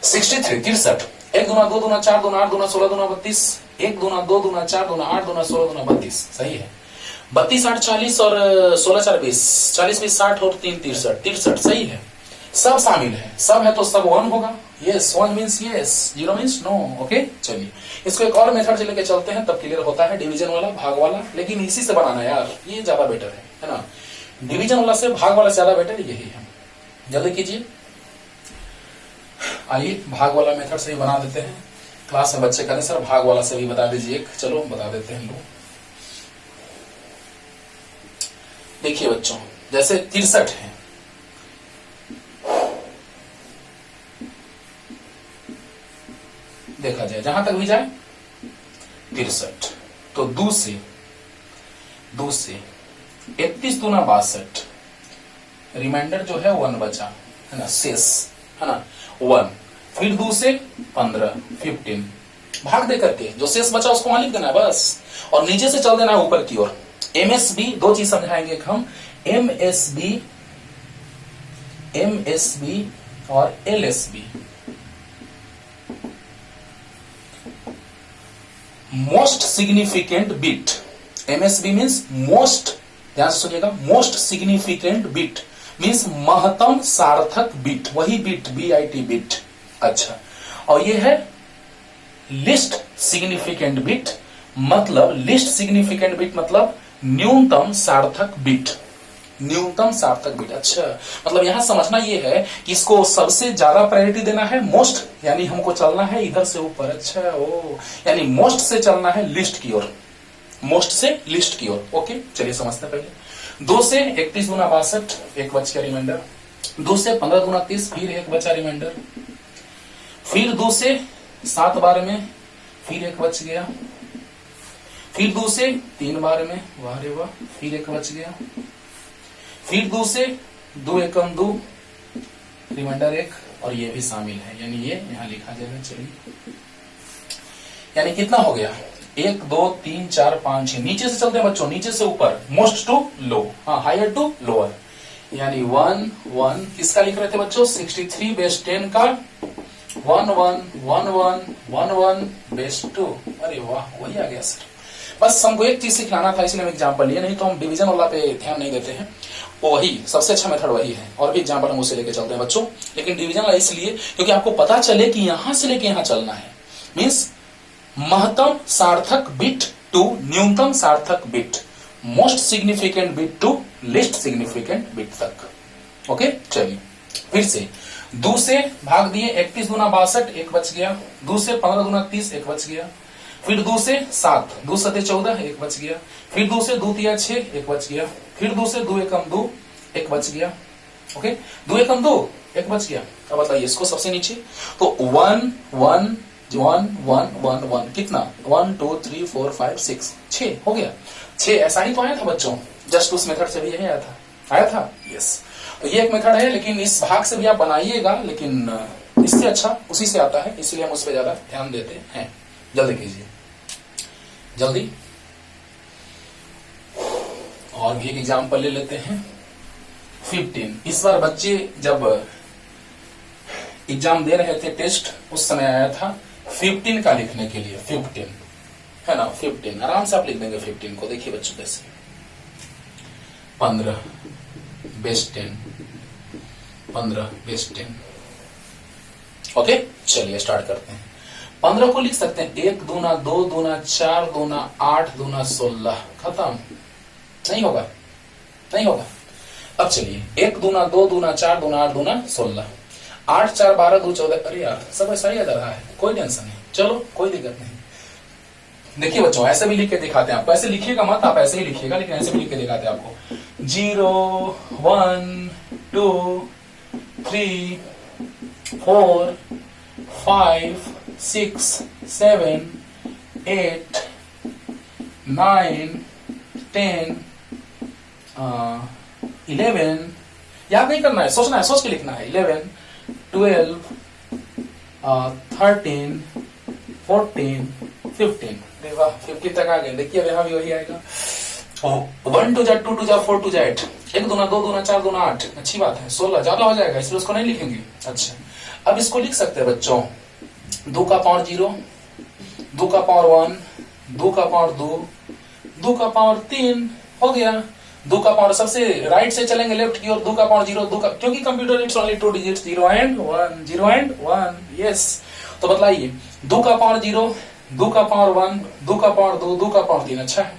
63 63, 1 दूना 2 दूना 4 दूना 8 दूना 16 दूना 32, 1 दूना 2 दूना 4 दूना 8 दूना 16 दूना 32, सही है। 32 8 40 और 16 4 20, 40 20 60 और 3 63 63, सही है। सब शामिल है, सब है तो सब 1 होगा, yes, 1 means yes, 0 means no. Okay, चलिए इसको एक और मेथड से लेके चलते हैं, तब क्लियर होता है, डिवीजन वाला, भाग वाला, लेकिन इसी से बनाना यार, ये ज्यादा बेटर है ना, डिवीजन वाला से भाग वाला ज्यादा बेटर यही है। जल्दी कीजिए, आइए भाग वाला मेथड से ही बना देते हैं। क्लास में बच्चे करें सर भाग वाला से भी बता दीजिए एक, चलो बता देते हैं लोग। देखिए बच्चों, जैसे 63 है, देखा जाए जहां तक भी जाए 63, तो 2 से 31 दूना 62, रिमाइंडर जो है 1 बचा, है ना, शेष, है ना 1, फिर 2 से 15 15, भाग दे करके जो शेष बचा उसको वहां लिख देना है बस, और नीचे से चल देना है ऊपर की ओर। एमएसबी, दो चीज समझाएंगे हम, एमएसबी और LSB. Most significant bit, MSB means most, ध्यान से सुनिएगा, मोस्ट सिग्निफिकेंट बिट मीन्स महत्तम सार्थक बिट, वही बिट, बीआईटी बिट। अच्छा, और ये है लिस्ट सिग्निफिकेंट बिट, मतलब लिस्ट सिग्निफिकेंट बिट मतलब न्यूनतम सार्थक बिट, न्यूनतम सार्थक बिट। अच्छा, मतलब यहां समझना ये है कि इसको सबसे ज्यादा प्रायोरिटी देना है मोस्ट, यानी हमको चलना है इधर से ऊपर। अच्छा, ओ यानी मोस्ट से चलना है लिस्ट की ओर, मोस्ट से लिस्ट की ओर। ओके, चलिए समझते हैं पहले। 2 से 31 दूना 62, एक बच गया रिमाइंडर, 2 से 15 दूना 30, फिर एक बचा रिमाइंडर, फिर 2 से 7 बार में, फिर एक बच गया, फिर 2 से 3 बार में, वाह रे वाह, फिर एक बच गया, फिर 2 से 2 एकम 2, रिमाइंडर 1, और ये भी शामिल है, यानी ये यहां लिखा जाएगा। चलिए, यानी कितना हो गया, 1 2 3 4 5 6, नीचे से चलते हैं बच्चों, नीचे से ऊपर, मोस्ट टू लो, हाँ हायर टू लोअर, यानी 1 1, किसका लिख रहे थे बच्चों, 63 बेस 10 का, 1 1 1 1 1 1 बेस 2। अरे वाह, वही आ गया सर। बस हमको एक चीज सिखाना था, इसलिए हम एग्जाम्पल लिए, नहीं तो हम डिवीजन वाला पे ध्यान नहीं देते हैं। वही सबसे अच्छा मेथड वही है, और भी एग्जाम्पल हम उसे लेके चलते हैं बच्चों, लेकिन डिवीजन वाला इसलिए क्योंकि आपको पता चले कि यहां से लेके यहां चलना है, मीन्स महत्तम सार्थक बिट टू न्यूनतम सार्थक bit, most significant bit to least significant bit तक। ओके, चलिए फिर से 2 से भाग दिए, 31 दूना 62, एक बच गया, 2 से 15 दूना 30, एक बच गया, फिर 2 से 7, 2 7 14, एक बच गया, फिर 2 से 2 3 6, एक बच गया, फिर 2 से 2 एकम 2, एक बच गया। ओके, 2 एकम 2, एक बच गया। अब बताइए इसको सबसे नीचे, तो 1 1 1 1 1 1, कितना, 1 2 3 4 5 6, 6 हो गया। 6 ऐसा ही तो आया था बच्चों, जस्ट उस मेथड से भी यही आया था, यस। तो ये एक मेथड है, लेकिन इस भाग से भी आप बनाइएगा, लेकिन इससे अच्छा उसी से आता है, इसलिए हम उस पर ज्यादा ध्यान देते हैं। जल्दी कीजिए, जल्दी। और भी एक एग्जाम्पल ले लेते हैं, 15। इस बार बच्चे जब एग्जाम दे रहे थे, टेस्ट, उस समय आया था 15 का लिखने के लिए, 15 है ना, 15 आराम से आप लिख देंगे 15 को। देखिए बच्चों कैसे, 15 बेस 10, 15 बेस 10। ओके, चलिए स्टार्ट करते हैं। 15 को लिख सकते हैं 1 दूना 2 दूना 4 दूना 8 दूना 16, खत्म। नहीं होगा, नहीं होगा। अब चलिए 1 दूना 2 दूना 4 दूना 8 दूना 16, 8 4 12 2 14। अरे यार सब ऐसा ही आ रहा है, कोई टेंशन नहीं, चलो कोई दिक्कत नहीं। देखिए बच्चों ऐसे भी लिख के दिखाते हैं आपको, ऐसे लिखिएगा मत, आप ऐसे ही लिखिएगा, लेकिन ऐसे भी लिख के दिखाते हैं आपको। 0 1 2 3 4 5 6 7 8 9 10 11। याद नहीं करना है, सोचना है, सोच के लिखना है। 11 12 13 14 15। अरे वाह 50 तक आ गए। देखिए यहाँ भी वही आएगा। 1 2 जा 2 2 जा 4 2 जा 8, 1 दूना 2 दूना 4 दूना 8। अच्छी बात है। 16 ज्यादा हो जाएगा, इसलिए उसको नहीं लिखेंगे। अच्छा अब इसको लिख सकते हैं बच्चों, 2 का पावर 0, 2 का पावर 1, 2 का पावर 2, 2 का पावर 3 हो गया। 2 का पावर सबसे राइट से चलेंगे लेफ्ट की ओर, 2 का पावर 0, 2 का, क्योंकि computer it's only 2 digits, 0 and 1, 0 and 1। Yes तो बतलाइए 2 का पावर 0, 2 का पावर 1, 2 का पावर 2, 2 का पावर 3। अच्छा है।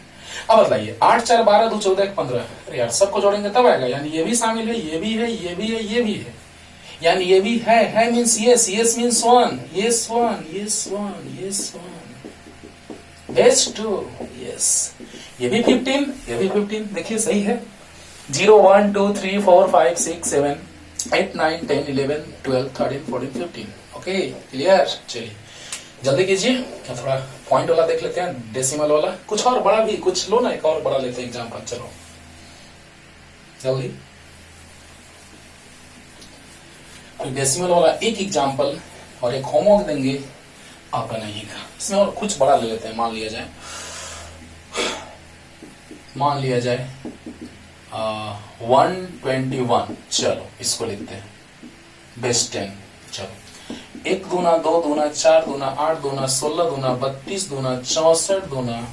अब बताइए 8 4 12 2 14 15। अरे यार सबको जोड़ेंगे तब आएगा, यानी ये भी शामिल है, ये भी है, ये भी है, ये भी है, यानी ये भी है means yes, yes means 1, yes 1, yes 1, yes 1, base 2, yes. ये भी 15, ये भी 15। देखिए सही है। 0 1 2 3 4 5 6 7 8 9 10 11 12 13 14 15। Okay clear. चलिए जल्दी कीजिए, थोड़ा पॉइंट वाला देख लेते हैं, डेसिमल वाला। कुछ और बड़ा भी कुछ लो ना, एक और बड़ा लेते हैं एग्जाम्पल। चलो जल्दी डेसिमल वाला एक एग्जाम्पल और एक होमवर्क देंगे, आप बनाइएगा। इसमें और कुछ बड़ा ले लेते हैं। मान लिया जाए 121। चलो इसको लिखते हैं बेस 10। चलो 1 दूना 2 दूना 4 दूना 8 दूना 16 दूना 32 दूना 64 दूना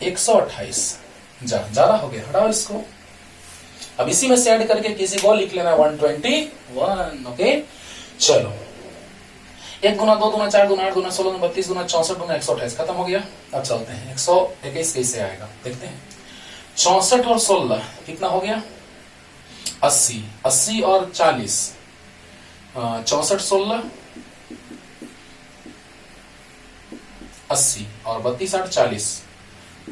128। ज्यादा हो गया, हटाओ इसको। अब इसी में से ऐड करके किसी को लिख लेना 121। ओके चलो 1 दूना 2 दूना 4 दूना 8 दूना 16 दूना 32 दूना 64 दूना 128। खत्म हो गया। अब चलते हैं 121 कैसे आएगा देखते हैं। 64 और 16 कितना हो गया? 80। 80 और 40, 64 16 80 और 32 8 40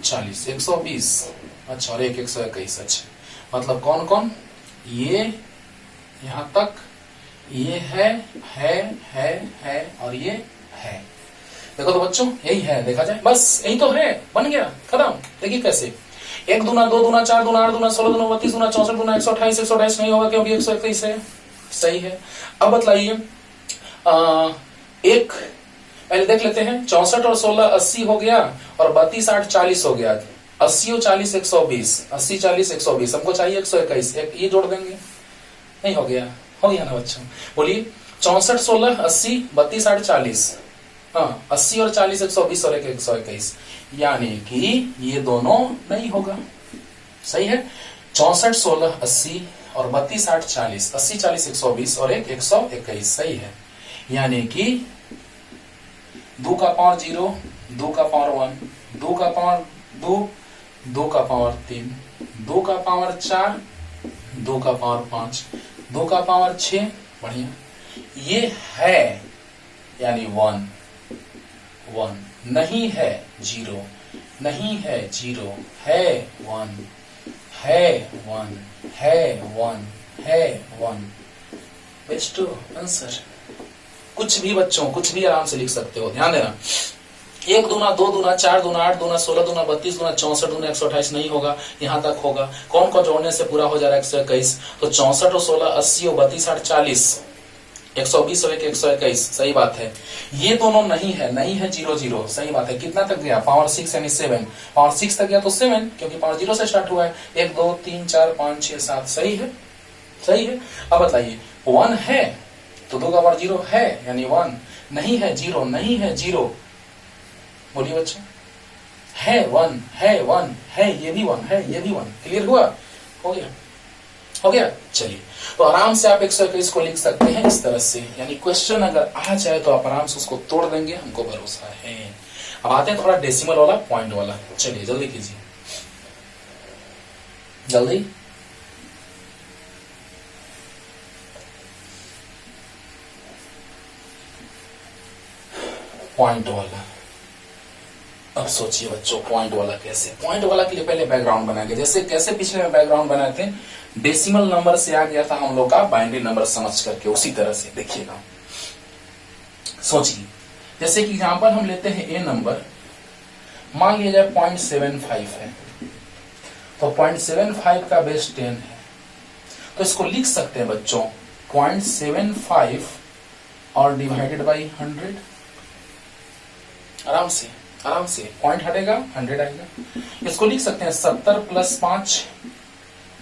40 120। अच्छा और एक 121। अच्छा मतलब कौन कौन? ये यहां तक, ये है और ये है। देखो तो बच्चों यही है, देखा जाए बस यही तो है, बन गया खत्म। देखिए कैसे 1 दूना 2 दूना 4 दूना 8 दूना 16 दूना 32 दूना 64 दूना 128। 128 नहीं होगा क्योंकि 121 है। सही है। अब बतलाइए एक पहले देख लेते हैं। 64 और 16 80 हो गया और 32 8 40 हो गया। 80 और 40 120। 80 40 120। हमको चाहिए 121। एक ये जोड़ देंगे, नहीं हो गया? हो गया ना बच्चों? बोलिए 64 16 80 32 8 40। हाँ 80 और 40 120 और एक 121, यानी कि ये दोनों नहीं होगा। सही है। 64 16 80 और 32 8 40। 80 40 120 और एक 121। सही है। यानी कि 2 का पावर 0, 2 का पावर 1, 2 का पावर 2, 2 का पावर 3, 2 का पावर 4, 2 का पावर 5, 2 का पावर 6। बढ़िया। ये है यानी 1 1 नहीं है 0, नहीं है 0, है 1, है 1, है 1, है 1। Best answer. कुछ भी बच्चों कुछ भी आराम से लिख सकते हो। ध्यान देना 1 दूना 2 दूना 4 दूना 8 दूना 16 दूना 32 दूना 64 दूना 128 नहीं होगा, यहां तक होगा। कौन कौन जोड़ने से पूरा हो जा रहा है 121? तो 64 और 16 80 और 32 8 40 120 और एक 121। सही बात है। ये दोनों नहीं है, नहीं है 0 0। सही बात है। कितना तक गया? पावर 6 यानी 7। पावर 6 तक गया तो 7, क्योंकि पावर 0 से स्टार्ट हुआ है। 1 2 3 4 5 6 7। सही है, सही है। अब बताइए 1 है तो 2 का पावर 0 है यानी 1, नहीं है 0, नहीं है 0। बोलिए बच्चों, है 1, है 1, है ये भी 1, है ये भी 1। क्लियर हुआ? हो गया, हो गया। चलिए तो आराम से आप 121 को लिख सकते हैं इस तरह से, यानी क्वेश्चन अगर आ जाए तो आप आराम से उसको तोड़ देंगे, हमको भरोसा है। अब आते हैं थोड़ा डेसिमल वाला, पॉइंट वाला। चलिए जल्दी कीजिए, जल्दी पॉइंट वाला। अब सोचिए बच्चों पॉइंट वाला कैसे, पॉइंट वाला के लिए पहले बैकग्राउंड बनाएंगे। जैसे कैसे पिछले में बैकग्राउंड बनाए थे, डेसिमल नंबर से आ गया था हम लोग का बाइनरी नंबर समझ करके, उसी तरह से देखिएगा। सोचिए जैसे कि एग्जांपल हम लेते हैं ए नंबर, मान लिया जाए 0.75 है, तो 0.75 का बेस 10 है, तो इसको लिख सकते हैं बच्चों 0.75 और डिवाइडेड बाई 100। आराम से पॉइंट हटेगा 100 आएगा। इसको लिख सकते हैं 70 प्लस 5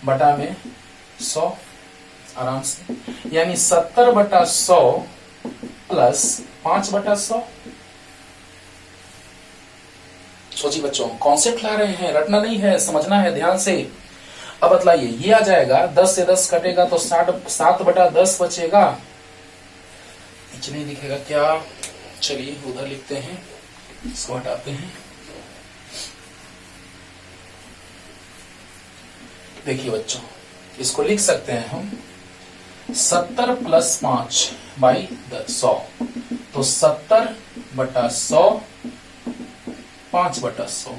बटा में 100, आराम से, यानी 70 बटा 100 प्लस 5 बटा 100। सोचिए बच्चों, कॉन्सेप्ट ला रहे हैं, रटना नहीं है, समझना है ध्यान से। अब बतलाइए, ये आ जाएगा 10 से 10 कटेगा तो 7 बटा 10 बचेगा, नीचे नहीं दिखेगा क्या, चलिए उधर लिखते हैं, इसको हटाते हैं। देखिए बच्चों, इसको लिख सकते हैं हम 70 प्लस 5 बाई 100, तो 70 बटा 100 5 बटा 100,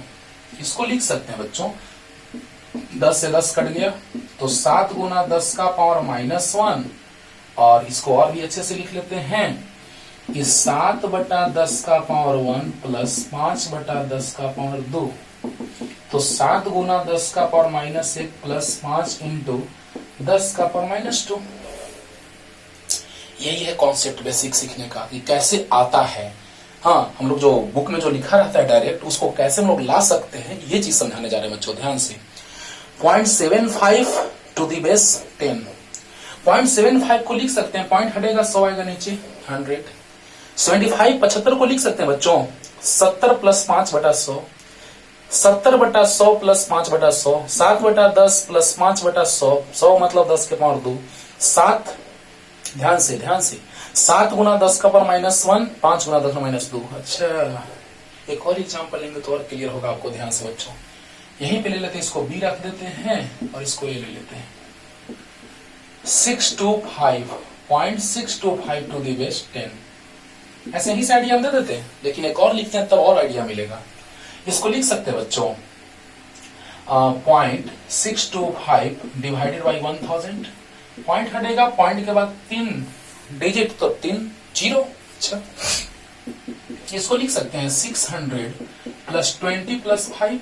इसको लिख सकते हैं बच्चों। 10 से 10 कट गया तो 7 गुना 10 का पावर -1, और इसको और भी अच्छे से लिख लेते हैं कि 7 बटा 10 का पावर 1 प्लस 5 बटा 10 का पावर 2, तो 7 गुना 10 का पावर -1 प्लस 5 इंटू 10 का पावर -2। यही है कॉन्सेप्ट बेसिक सीखने का कि कैसे आता है। हाँ, हम लोग जो बुक में जो लिखा रहता है डायरेक्ट, उसको कैसे हम लोग ला सकते हैं, ये चीज समझाने जा रहे हैं बच्चों, ध्यान से। 0.75 टू दी बेस 10, 0.75 को लिख सकते हैं, पॉइंट हटेगा 100 आएगा नीचे 100। 75 को लिख सकते हैं बच्चों 70 प्लस 5 बटा 100, 70 बटा 100 प्लस 5 बटा 100, 7 बटा 10 प्लस 5 बटा 100, 100 मतलब 10 के पावर 2, 7, ध्यान से 7 गुना 10 का पावर -1, 5 गुना 10 का -2। अच्छा, एक और एग्जांपल लेंगे तो और क्लियर होगा आपको, ध्यान से बच्चों। यहीं पे ले लेते हैं, इसको बी रख देते हैं और इसको ए ले लेते हैं। 625 0.625 टू दी बेस 10, ऐसे ही से आइडिया हम दे देते हैं, लेकिन एक और लिखते हैं तब और आइडिया मिलेगा। इसको लिख सकते हैं बच्चों 0.625 डिवाइडेड बाई 1000, पॉइंट हटेगा, पॉइंट के बाद 3 डिजिट तो 3 0। अच्छा, इसको लिख सकते हैं 600 प्लस 20 प्लस 5,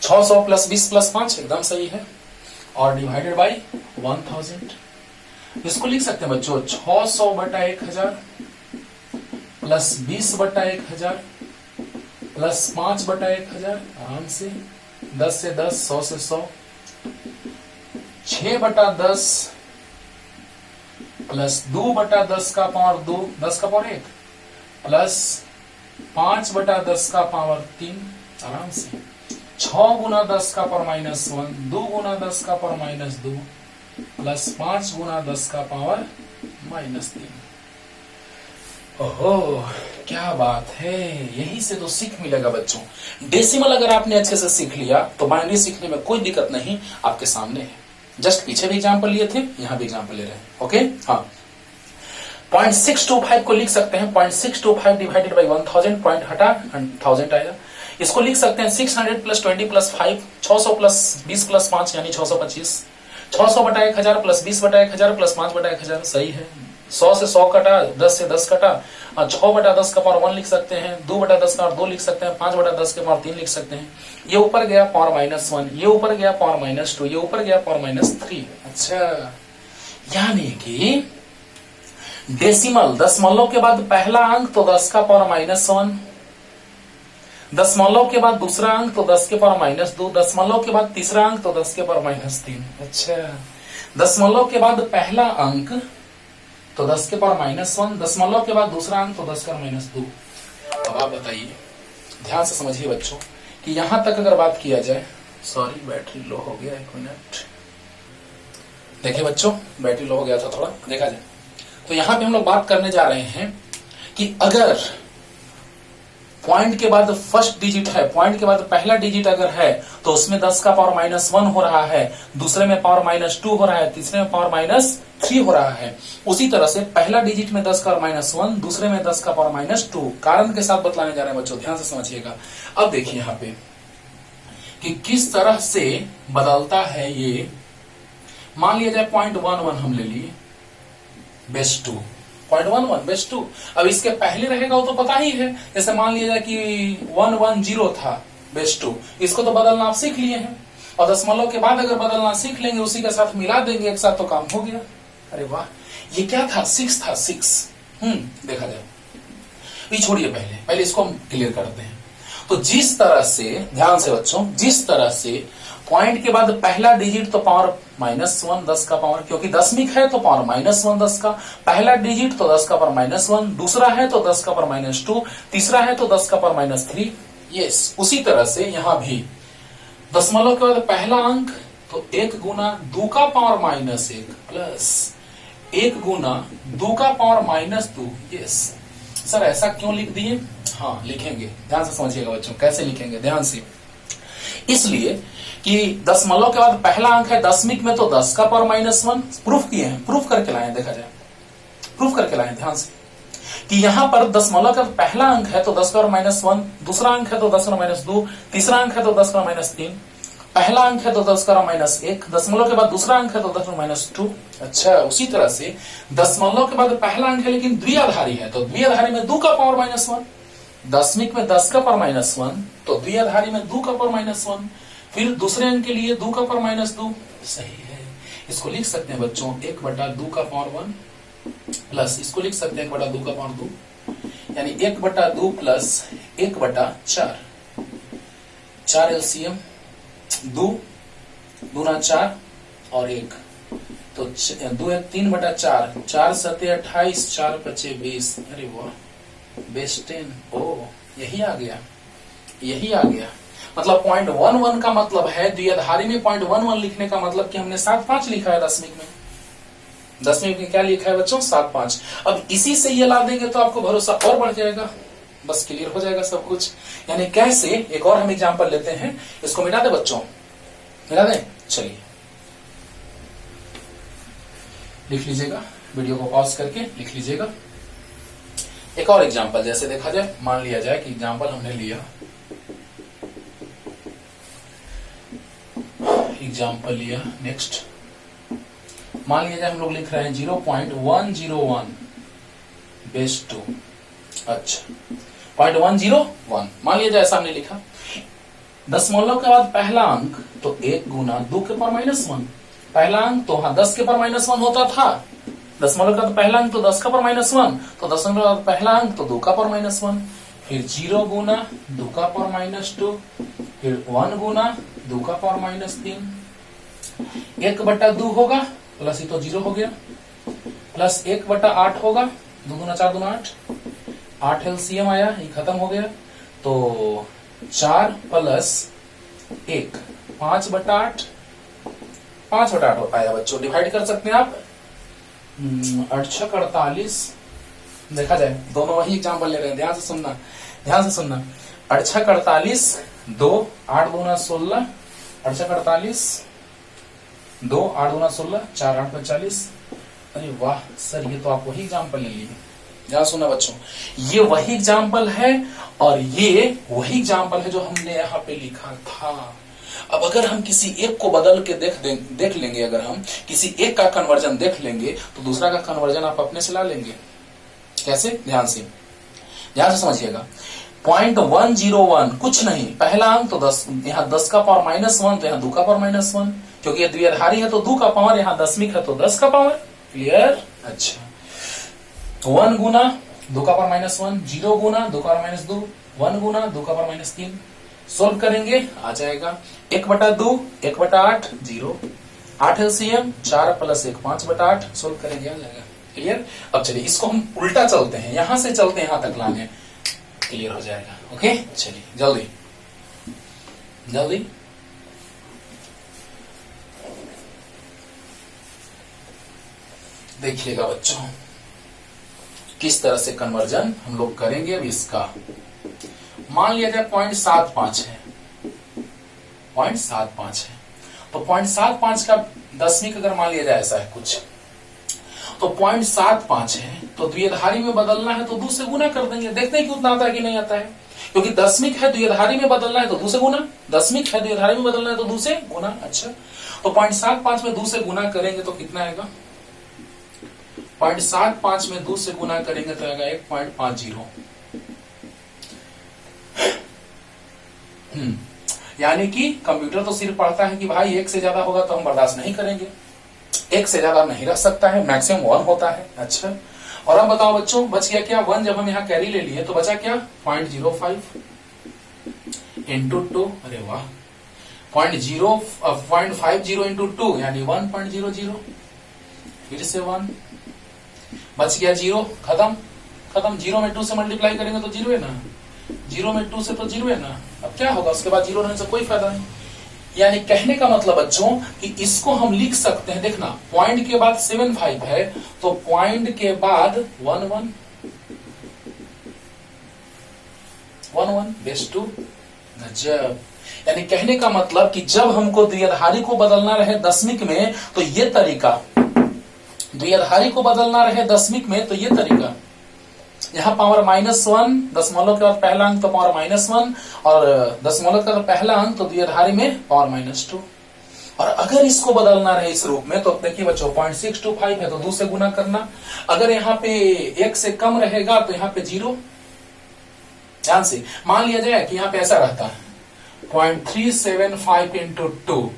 600 प्लस 20 प्लस 5, एकदम सही है, और डिवाइडेड बाई 1000। इसको लिख सकते हैं बच्चों 600 बटा 1000 प्लस 20 बटा 1000 प्लस 5 बटा 1000, आराम से 10 से 10, 100 से 100, 6 बटा 10 प्लस 2 बटा 10 का पावर 2, 10 का पावर 1 प्लस 5 बटा 10 का पावर 3, आराम से 6 गुना 10 का पावर -1, 2 गुना 10 का पावर -2 प्लस 5 गुना 10 का पावर -3। ओहो, क्या बात है, यही से तो सीख मिलेगा बच्चों। डेसिमल अगर आपने अच्छे से सीख लिया तो बाइनरी सीखने में कोई दिक्कत नहीं, आपके सामने है। जस्ट पीछे भी एग्जांपल लिए थे, यहां भी एग्जांपल ले रहे हैं। ओके, हाँ, 0.625 को लिख सकते हैं 0.625 डिवाइडेड बाई 1000, पॉइंट हटा 1000 आएगा। इसको लिख सकते हैं 600 प्लस 20 प्लस 5, 600 प्लस 20 प्लस 5 यानी 625, 600 बटा 1000 प्लस 20 बटा 1000 प्लस 5 बटा 1000, सही है। 100 से 100 कटा, 10 से 10 कटा, 6 बटा 10 का पावर 1 लिख सकते हैं, 2 बटा 10 का पावर 2 लिख सकते हैं, 5 बटा 10 के पावर 3 लिख सकते हैं। ये ऊपर गया पावर -1, ये ऊपर गया पावर -2, ये ऊपर गया पावर -3। अच्छा, यानी कि डेसिमल दशमलव के बाद पहला अंक तो 10 का पावर -1, दशमलव के बाद दूसरा अंक तो 10 के पावर -2, दशमलव के बाद तीसरा अंक तो 10 के पावर -3। अच्छा, दशमलव के बाद पहला अंक तो 10 के पावर -1, दशमलव के बाद दूसरा अंक तो 10 का -2। अब आप बताइए, ध्यान से समझिए बच्चों कि यहां तक अगर बात किया जाए, सॉरी बैटरी लो हो गया, 1 मिनट। देखिए बच्चों, बैटरी लो हो गया था थोड़ा, देखा जाए तो यहां पे हम लोग बात करने जा रहे हैं कि अगर पॉइंट के बाद फर्स्ट डिजिट है, पॉइंट के बाद पहला डिजिट अगर है तो उसमें 10 का पावर -1 हो रहा है, दूसरे में पावर -2 हो रहा है, तीसरे में पावर -3 हो रहा है। उसी तरह से पहला डिजिट में 10 का पावर -1, दूसरे में 10 का पावर -2, कारण के साथ बतलाने जा रहे हैं बच्चों, ध्यान से समझिएगा। अब देखिए यहाँ पे कि किस तरह से बदलता है ये। मान लिया जाए 0.11 हम ले लिए, बेस 2, 0.11 बेस 2। अब इसके पहले रहेगा वो तो पता ही है, जैसे मान लिया जाए कि 110 था बेस 2, इसको तो बदलना आप सीख लिए हैं, और दशमलव के बाद अगर बदलना सीख लेंगे उसी के साथ मिला देंगे एक साथ तो काम हो गया। अरे वाह, ये क्या था, 6 था, 6। देखा जाए, ये छोड़िए, पहले इसको हम क्लियर करते हैं। तो जिस तरह से, ध्यान से बच्चों, जिस तरह से पॉइंट के बाद पहला डिजिट तो पावर -1 10 का पावर, क्योंकि दशमिक है तो पावर -1 10 का, पहला डिजिट तो 10 का पावर -1, दूसरा है तो 10 का पावर -2, तीसरा है तो 10 का पावर -3। यस, उसी तरह से यहां भी दशमलव के बाद पहला अंक तो 1 गुना 2 का पावर -1 प्लस 1 गुना 2 का पावर -2। यस सर, ऐसा क्यों लिख दिए? हाँ, लिखेंगे, ध्यान से समझिएगा बच्चों, कैसे लिखेंगे ध्यान से। इसलिए कि दशमलव के बाद पहला अंक है, दशमिक में तो 10 का पावर -1, प्रूफ किए हैं, प्रूफ करके लाए, देखा जाए प्रूफ करके लाए, ध्यान से, कि यहां पर दशमलव का पहला अंक है तो 10 का पावर -1, दूसरा अंक है तो 10 का पावर -2, तीसरा अंक है तो 10 का पावर -3, पहला अंक है तो 10 का पावर -1, दशमलव के बाद दूसरा अंक है तो 10 का पावर -2। अच्छा, उसी तरह से दशमलव के बाद पहला अंक है लेकिन द्विआधारी है, तो द्विआधारी में 2 का पावर -1, दशमिक में 10 का पावर -1 तो द्विआधारी में 2 का पावर -1, फिर दूसरे अंक के लिए 2 का पावर -2। सही है, इसको लिख सकते हैं बच्चों 1/2 का पावर 1 प्लस, इसको लिख सकते हैं 1/2 का पावर 2, यानी 1/2 प्लस 1/4, 4 LCM 2 दूना 4 और 1, तो 2 1 3/4, 4 7 28, 4 5 20। अरे वाह, बेस 10। ओ, यही आ गया, यही आ गया। मतलब 0.11 का मतलब है, द्विआधारी में 0.11 लिखने का मतलब कि हमने 7-5 लिखा है दशमिक में। दशमिक में क्या लिखा है बच्चों? 7-5। अब इसी से ये ला देंगे तो आपको भरोसा और बढ़ जाएगा, बस क्लियर हो जाएगा सब कुछ। यानी कैसे, एक और हम एग्जांपल लेते हैं, इसको मिटा दे बच्चों, मिटा दे, चलिए लिख लीजिएगा, वीडियो को पॉज करके लिख लीजिएगा। एक और एग्जांपल जैसे देखा जाए, मान लिया जाए कि एग्जांपल हमने लिया, एग्जांपल लिया, नेक्स्ट मान लिया जाए हम लोग लिख रहे हैं 0.101 बेस 2। अच्छा, 0.101 मान लिया जाए, ऐसा हमने लिखा। दशमलव के बाद पहला अंक तो 1 गुना 2 के पावर -1, पहला अंक तो हाँ 10 के पावर -1 होता था, दशमलव का पहला अंक तो 10 का पावर -1, तो दशमलव का पहला अंक तो 2 का पावर -1, फिर 0 गुना 2 का पावर -2, फिर 1 गुना 2 का पावर -3, 1/2 होगा प्लस, ये तो 0 हो गया, प्लस 1/8 होगा, 2 गुना 4 दूना 8, 8 LCM आया, ये खत्म हो गया, तो 4 प्लस 1 5/8, 5/8 आया बच्चों। डिवाइड कर सकते हैं आप, 8 6 48, देखा जाए दोनों वही एग्जाम्पल ले रहे हैं, ध्यान से सुनना, ध्यान से सुनना। 8 6 48, 2 8 दूना 16, 8 6 48, 2 8 दूना 16, 4 8 45। अरे वाह सर, ये तो आप वही एग्जाम्पल ले लिए। ध्यान सुनना बच्चों, ये वही एग्जाम्पल है और ये वही एग्जाम्पल है जो हमने यहाँ पे लिखा था। अब अगर हम किसी एक को बदल के देख लेंगे, अगर हम किसी एक का कन्वर्जन देख लेंगे तो दूसरा का कन्वर्जन आप अपने से ला लेंगे। कैसे? ध्यान से समझिएगा। 0.101 कुछ नहीं, पहला अंक तो 10, यहाँ 10 का पावर -1 तो यहाँ 2 का पावर -1, क्योंकि ये द्विआधारी है तो 2 का पावर, यहाँ दशमिक है तो 10 का पावर। क्लियर? अच्छा, 1 गुना 2 का पावर -1, 0 गुना 2 का पावर -2, 1 गुना 2 का पावर -3, सोल्व करेंगे आ जाएगा 1/2, 1/8, 0, 8 LCM, 4 प्लस 1 5/8, सोल्व करेंगे आ जाएगा। क्लियर? अब चलिए इसको हम उल्टा चलते हैं, यहां से चलते हैं यहां तक लाने, क्लियर हो जाएगा। ओके, चलिए जल्दी जल्दी देखिएगा बच्चों, किस तरह से कन्वर्जन हम लोग करेंगे अब इसका। मान लिया जाए 0.75 है, 0.75 है, तो 0.75 का दशमिक अगर मान लिया जाए ऐसा है कुछ, तो 0.75 है, तो द्विआधारी में बदलना है तो 2 से गुना कर देंगे, देखते हैं कि उतना आता है कि नहीं आता है, क्योंकि दशमिक है द्विआधारी में बदलना है तो 2 से गुना, दशमिक है द्विआधारी में बदलना है तो 2 से गुना। अच्छा, तो 0.75 में 2 से गुना करेंगे तो कितना आएगा, 0.75 में 2 से गुना करेंगे तो आएगा 1.50। यानी कि कंप्यूटर तो सिर्फ पढ़ता है कि भाई 1 से ज्यादा होगा तो हम बर्दाश्त नहीं करेंगे, 1 से ज्यादा नहीं रख सकता है, मैक्सिमम 1 होता है। अच्छा, और अब बताओ बच्चों, बच गया क्या 1, जब हम यहाँ कैरी ले लिए तो बचा क्या 0.05 इंटू 2, अरे वाह 0.50 इंटू 2 यानी 1.00, फिर से 1, बच गया 0, खत्म खत्म। 0 में 2 से मल्टीप्लाई करेंगे तो 0 है ना, 0 में 2 से तो 0 है ना, अब क्या होगा उसके बाद 0 रहने से कोई फायदा नहीं। यानी कहने का मतलब बच्चों कि इसको हम लिख सकते हैं, देखना पॉइंट के बाद 75 है तो पॉइंट के बाद 11 बेस 2। गजब, यानी कहने का मतलब कि जब हमको द्विआधारी को बदलना रहे दशमिक में तो ये तरीका, द्विआधारी को बदलना रहे दशमिक में तो ये तरीका, यहाँ पावर -1, दशमलव के बाद पहला अंक तो पावर -1 और दशमलव के बाद पहला अंक तो द्विआधारी में पावर -2। और अगर इसको बदलना रहे इस रूप में तो देखिए बच्चों 0.625 है तो 2 से गुना करना, अगर यहाँ पे 1 से कम रहेगा तो यहाँ पे 0। ध्यान से मान लिया जाए कि यहाँ पे ऐसा रहता है 0.375 इंटू 2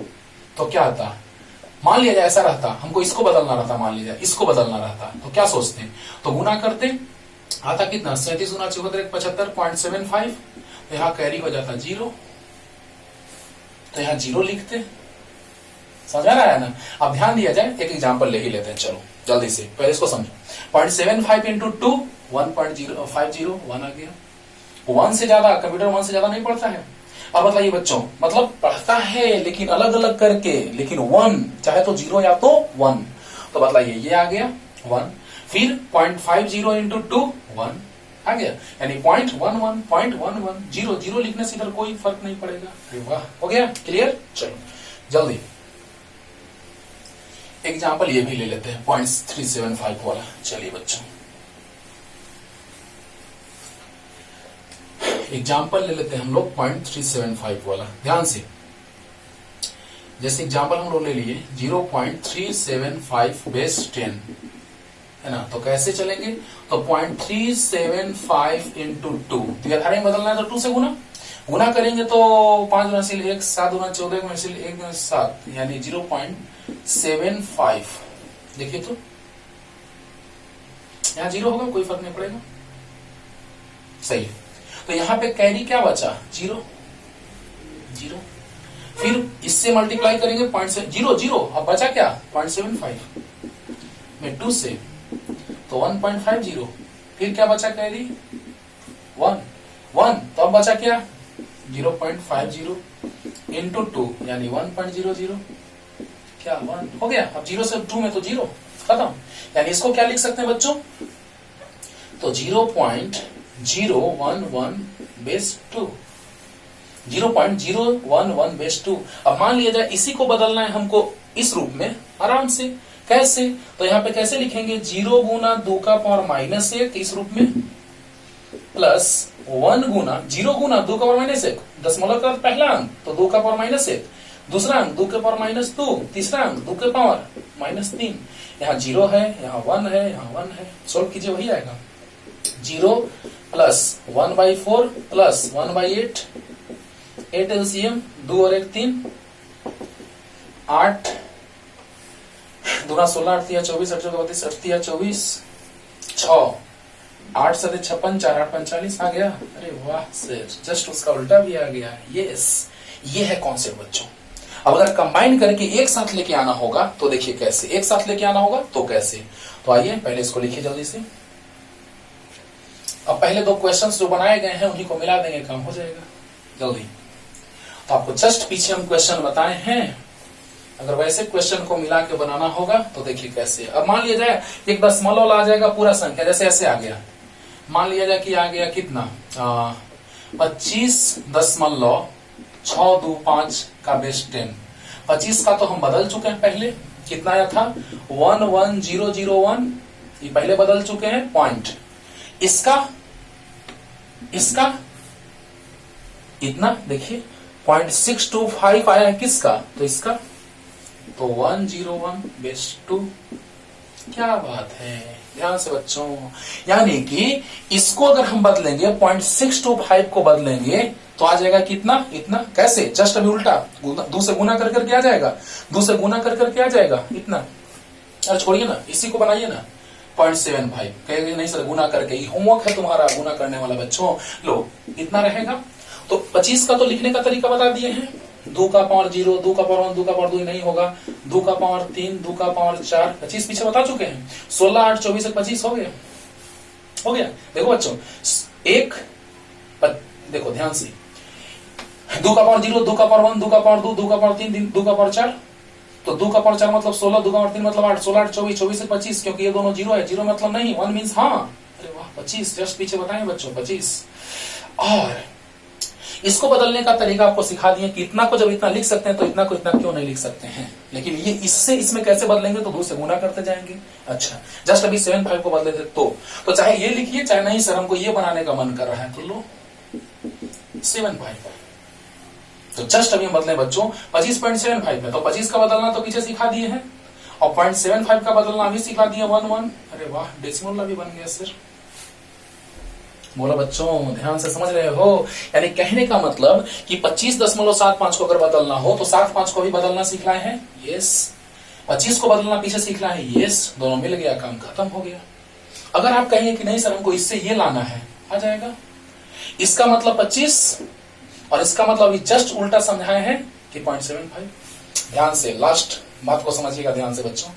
तो क्या आता, मान लिया जाए ऐसा रहता, हमको इसको बदलना रहता, मान लिया जाए इसको बदलना रहता तो क्या सोचते हैं, तो गुना करते, आता कितना 37 गुना 74 75.75, तो यहाँ कैरी हो जाता 0, तो यहाँ 0 लिखते। समझ आ रहा है ना। अब ध्यान दिया जाए, एक एग्जांपल ले ही लेते हैं, चलो जल्दी से, पहले इसको समझो। 0.75 इंटू 2 1.050 1 आ गया। 1 से ज्यादा, कंप्यूटर 1 से ज्यादा नहीं पढ़ता है। अब बताइए बच्चों, मतलब पढ़ता है लेकिन अलग अलग करके, लेकिन 1 चाहे तो 0 या तो 1, तो बताइए ये आ गया 1, फिर 0.50 इंटू 2 1 आ गया, यानी 0.11 0.11 0 0 लिखने से इधर कोई फर्क नहीं पड़ेगा। वाह, हो गया क्लियर। चलो जल्दी एग्जाम्पल ये भी ले लेते हैं 0.375 वाला। चलिए बच्चों एग्जाम्पल ले लेते हैं हम लोग 0.375 वाला, ध्यान से। जैसे एग्जाम्पल हम लोग ले लिए 0.375 बेस 10 है ना, तो कैसे चलेंगे, तो 0.375 इंटू 2, द्विआधारी में बदलना है तो 2 से गुना करेंगे तो 5 गुना से 1 7 गुना 14 गुना से 1 गुना 7 यानी 0.75। देखिए तो यहाँ 0 होगा, कोई फर्क नहीं पड़ेगा, सही। तो यहाँ पे कैरी क्या बचा 0 0, फिर इससे मल्टीप्लाई करेंगे 0.0, अब बचा क्या 0.75 में 2 से तो 1.50, फिर क्या बचा कैरी 1 तो अब बचा क्या 0.50 इंटू 2 यानी 1.00, क्या 1 हो गया। अब 0 से 2 में तो 0 खत्म, यानी इसको क्या लिख सकते हैं बच्चों, तो 0.011 बेस 2, 0.011 बेस 2। अब मान लिया जाए इसी को बदलना है हमको इस रूप में, आराम से। कैसे, तो यहाँ पे कैसे लिखेंगे 0 गुना 2 का पावर -1 इस रूप में, प्लस 1 गुना 0 गुना 2 का पावर -1, दशमलव का पहला अंक तो 2 का पावर -1, दूसरा अंक 2 के पावर -2, तीसरा अंक 2 के पावर -3। यहाँ 0 है, यहाँ 1 है, यहाँ 1 है, सोल्व कीजिए वही आएगा। 0 प्लस 1/4 प्लस 1/8, 8 एलसीएम 2 और 1 3, 8 दूना 16 8 24 8 32 8 24 6 8 7 56 4 8 45 आ गया। अरे वाह सर, जस्ट उसका उल्टा भी आ गया। यस, ये है कॉन्सेप्ट बच्चों। अब अगर कंबाइन करके एक साथ लेके आना होगा तो देखिए कैसे, एक साथ लेके आना होगा तो कैसे, तो आइए पहले इसको लिखिए जल्दी से। अब पहले 2 क्वेश्चंस जो बनाए गए हैं उन्हीं को मिला देंगे, काम हो जाएगा जल्दी। तो आपको जस्ट पीछे हम क्वेश्चन बताए हैं, अगर वैसे क्वेश्चन को मिला के बनाना होगा तो देखिए कैसे। अब मान लिया जाए एक दशमलव आ जाएगा पूरा संख्या, जैसे ऐसे आ गया, मान लिया जाए कि आ गया कितना 25.625 का बेस 10। 25 का तो हम बदल चुके हैं पहले, कितना आया था 11001, ये पहले बदल चुके हैं पॉइंट। इसका इतना देखिए 0.625 आया है किसका, तो इसका तो 101 बेस 2। क्या बात है, ध्यान से बच्चों, यानी कि इसको अगर हम बदलेंगे 0.625 को बदलेंगे तो आ जाएगा कितना, इतना। कैसे, जस्ट अभी उल्टा 2 से गुना कर करके आ जाएगा, 2 से गुना कर करके आ जाएगा इतना। अरे छोड़िए ना, इसी को बनाइए ना 0.75। कहेंगे नहीं सर गुना करके, ये होमवर्क है तुम्हारा गुना करने वाला बच्चों। लो इतना रहेगा। तो 25 का तो लिखने का तरीका बता दिए हैं, 2 का पावर 0, 2 का पावर 1, 2 का पावर 2 नहीं होगा, 2 का पावर 3, 2 का पावर 4, 25 पीछे बता चुके हैं। 16, 8, 24, 25 हो गया। देखो बच्चों, देखो ध्यान से, 2 का पावर 0, 2 का पावर 1, 2 का पावर 2, 2 का पावर 3, 2 का पावर 4, तो 2 का पावर 4 मतलब 16, 2 का पावर 3 मतलब 8, 16, 8, 24, 24 से 25, क्योंकि ये दोनों 0 है, 0 मतलब नहीं, 1 मीन्स हाँ। अरे वाह, 25 जस्ट पीछे बताएं बच्चों, 25। और इसको बदलने का तरीका आपको सिखा दिए कि इतना को जब इतना लिख सकते हैं तो इतना को इतना क्यों नहीं लिख सकते हैं, लेकिन ये इससे इसमें कैसे बदलेंगे, तो 2 से गुना करते जाएंगे। अच्छा, जस्ट अभी 75 को बदले थे तो चाहे ये लिखिए चाहे नहीं सर हमको ये बनाने का मन कर रहा है, तो लो 75। तो जस्ट अभी हम बदले बच्चों 25.75 में, तो 25 का बदलना तो पीछे सिखा दिए हैं, और 0.75 का बदलना अभी सिखा दिया 11। अरे वाह, डेसिमल भी बन गया सर। बोलो बच्चों, ध्यान से समझ रहे हो, यानी कहने का मतलब कि 25.75 को अगर बदलना हो तो 75 को भी बदलना सीख लाए हैं, यस। 25 को बदलना पीछे सीख लाए हैं, यस। दोनों मिल गया, काम खत्म हो गया। अगर आप कहेंगे कि नहीं सर हमको इससे ये लाना है, आ जाएगा। इसका मतलब 25 और इसका मतलब अभी जस्ट उल्टा समझाए हैं कि 0.75। ध्यान से लास्ट बात को समझिएगा ध्यान से बच्चों,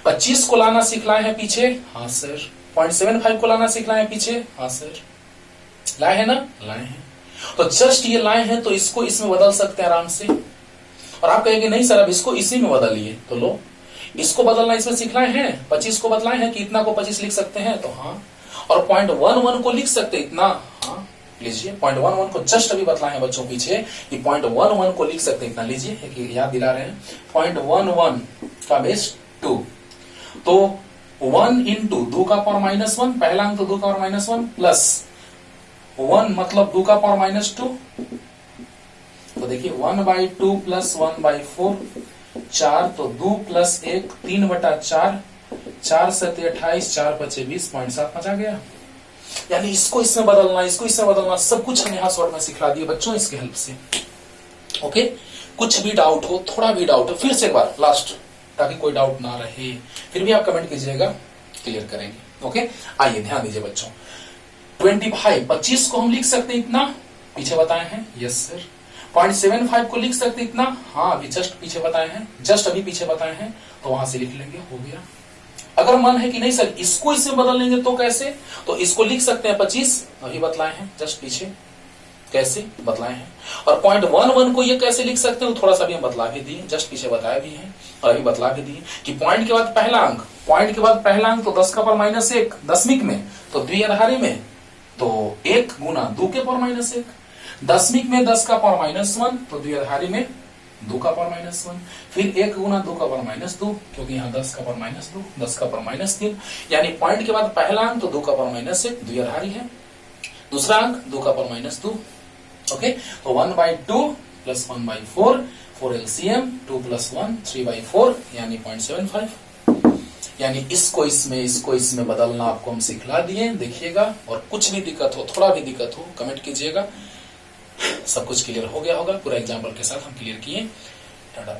25 को लाना सीख लाए हैं पीछे, हाँ सर। 0.75 को लाना सीख लाए हैं पीछे, हाँ सर। लाए हैं ना, लाए हैं। तो जस्ट ये लाए हैं तो इसको इसमें बदल सकते हैं आराम से। और आप कहेंगे नहीं सर अब इसको इसी में बदलिए, तो लो इसको बदलना इसमें सीख लाए हैं, 25 को बदलाए हैं कि इतना को 25 लिख सकते हैं, तो हाँ। और 0.11 को लिख सकते इतना, हाँ लीजिए। 0.11 को जस्ट अभी बतलाए हैं बच्चों पीछे कि 0.11 को लिख सकते इतना, लीजिए याद दिला रहे हैं। 0.11 का बेस 2, तो 1 इंटू 2 का पावर -1, पहला अंक तो 2 का पावर -1 प्लस 1 मतलब 2 का पावर -2, तो देखिए 1/2 प्लस 1/4, 4 तो 2 प्लस 1 3/4, 4 से 28, 4 × 20, 0.75 आ गया। यानी इसको इसमें बदलना, इसको इसमें बदलना, सब कुछ हम यहाँ शॉर्ट में सिखला दिए बच्चों इसके हेल्प से। ओके, कुछ भी डाउट हो, थोड़ा भी डाउट हो, फिर से एक बार लास्ट, ताकि कोई डाउट ना रहे, फिर भी आप कमेंट कीजिएगा, क्लियर करेंगे। ओके, आइए ध्यान दीजिए बच्चों। 25 को हम लिख सकते हैं इतना, पीछे बताए हैं, यस सर। 0.75 को लिख सकते इतना, हाँ अभी जस्ट पीछे बताए हैं, जस्ट अभी पीछे बताए हैं, तो वहां से लिख लेंगे, हो गया। अगर मन है कि नहीं सर इसको इससे बदल लेंगे तो कैसे, तो इसको लिख सकते हैं 25, अभी बतलाए हैं जस्ट पीछे कैसे बतलाए हैं। और 0.11 को ये कैसे लिख सकते हैं, थोड़ा सा भी हम बतला भी दिए, जस्ट पीछे बताया भी है और अभी बतला भी दिए कि पॉइंट के बाद पहला अंक, पॉइंट के बाद पहला अंक तो 10 का पावर -1 दशमिक में, तो द्विआधारी में तो 1 गुना 2 के पावर -1, दशमिक में 10 का पावर -1, तो द्विआधारी में 2 का पावर -1, फिर 1 गुना 2 का पावर -2, क्योंकि यहाँ 10 का पावर -2, 10 का पावर -3, यानी पॉइंट के बाद पहला अंक तो 2 का पावर -1 द्विआधारी है, दूसरा अंक 2 का पावर -2। ओके, तो 1/2 प्लस 1/4, 4 LCM, 2 + 1 3/4 यानी 0.75। यानी इसको इसमें बदलना आपको हम सिखला दिए, देखिएगा। और कुछ भी दिक्कत हो, थोड़ा भी दिक्कत हो, कमेंट कीजिएगा। सब कुछ क्लियर हो गया होगा, पूरा एग्जाम्पल के साथ हम क्लियर किए। टाटा।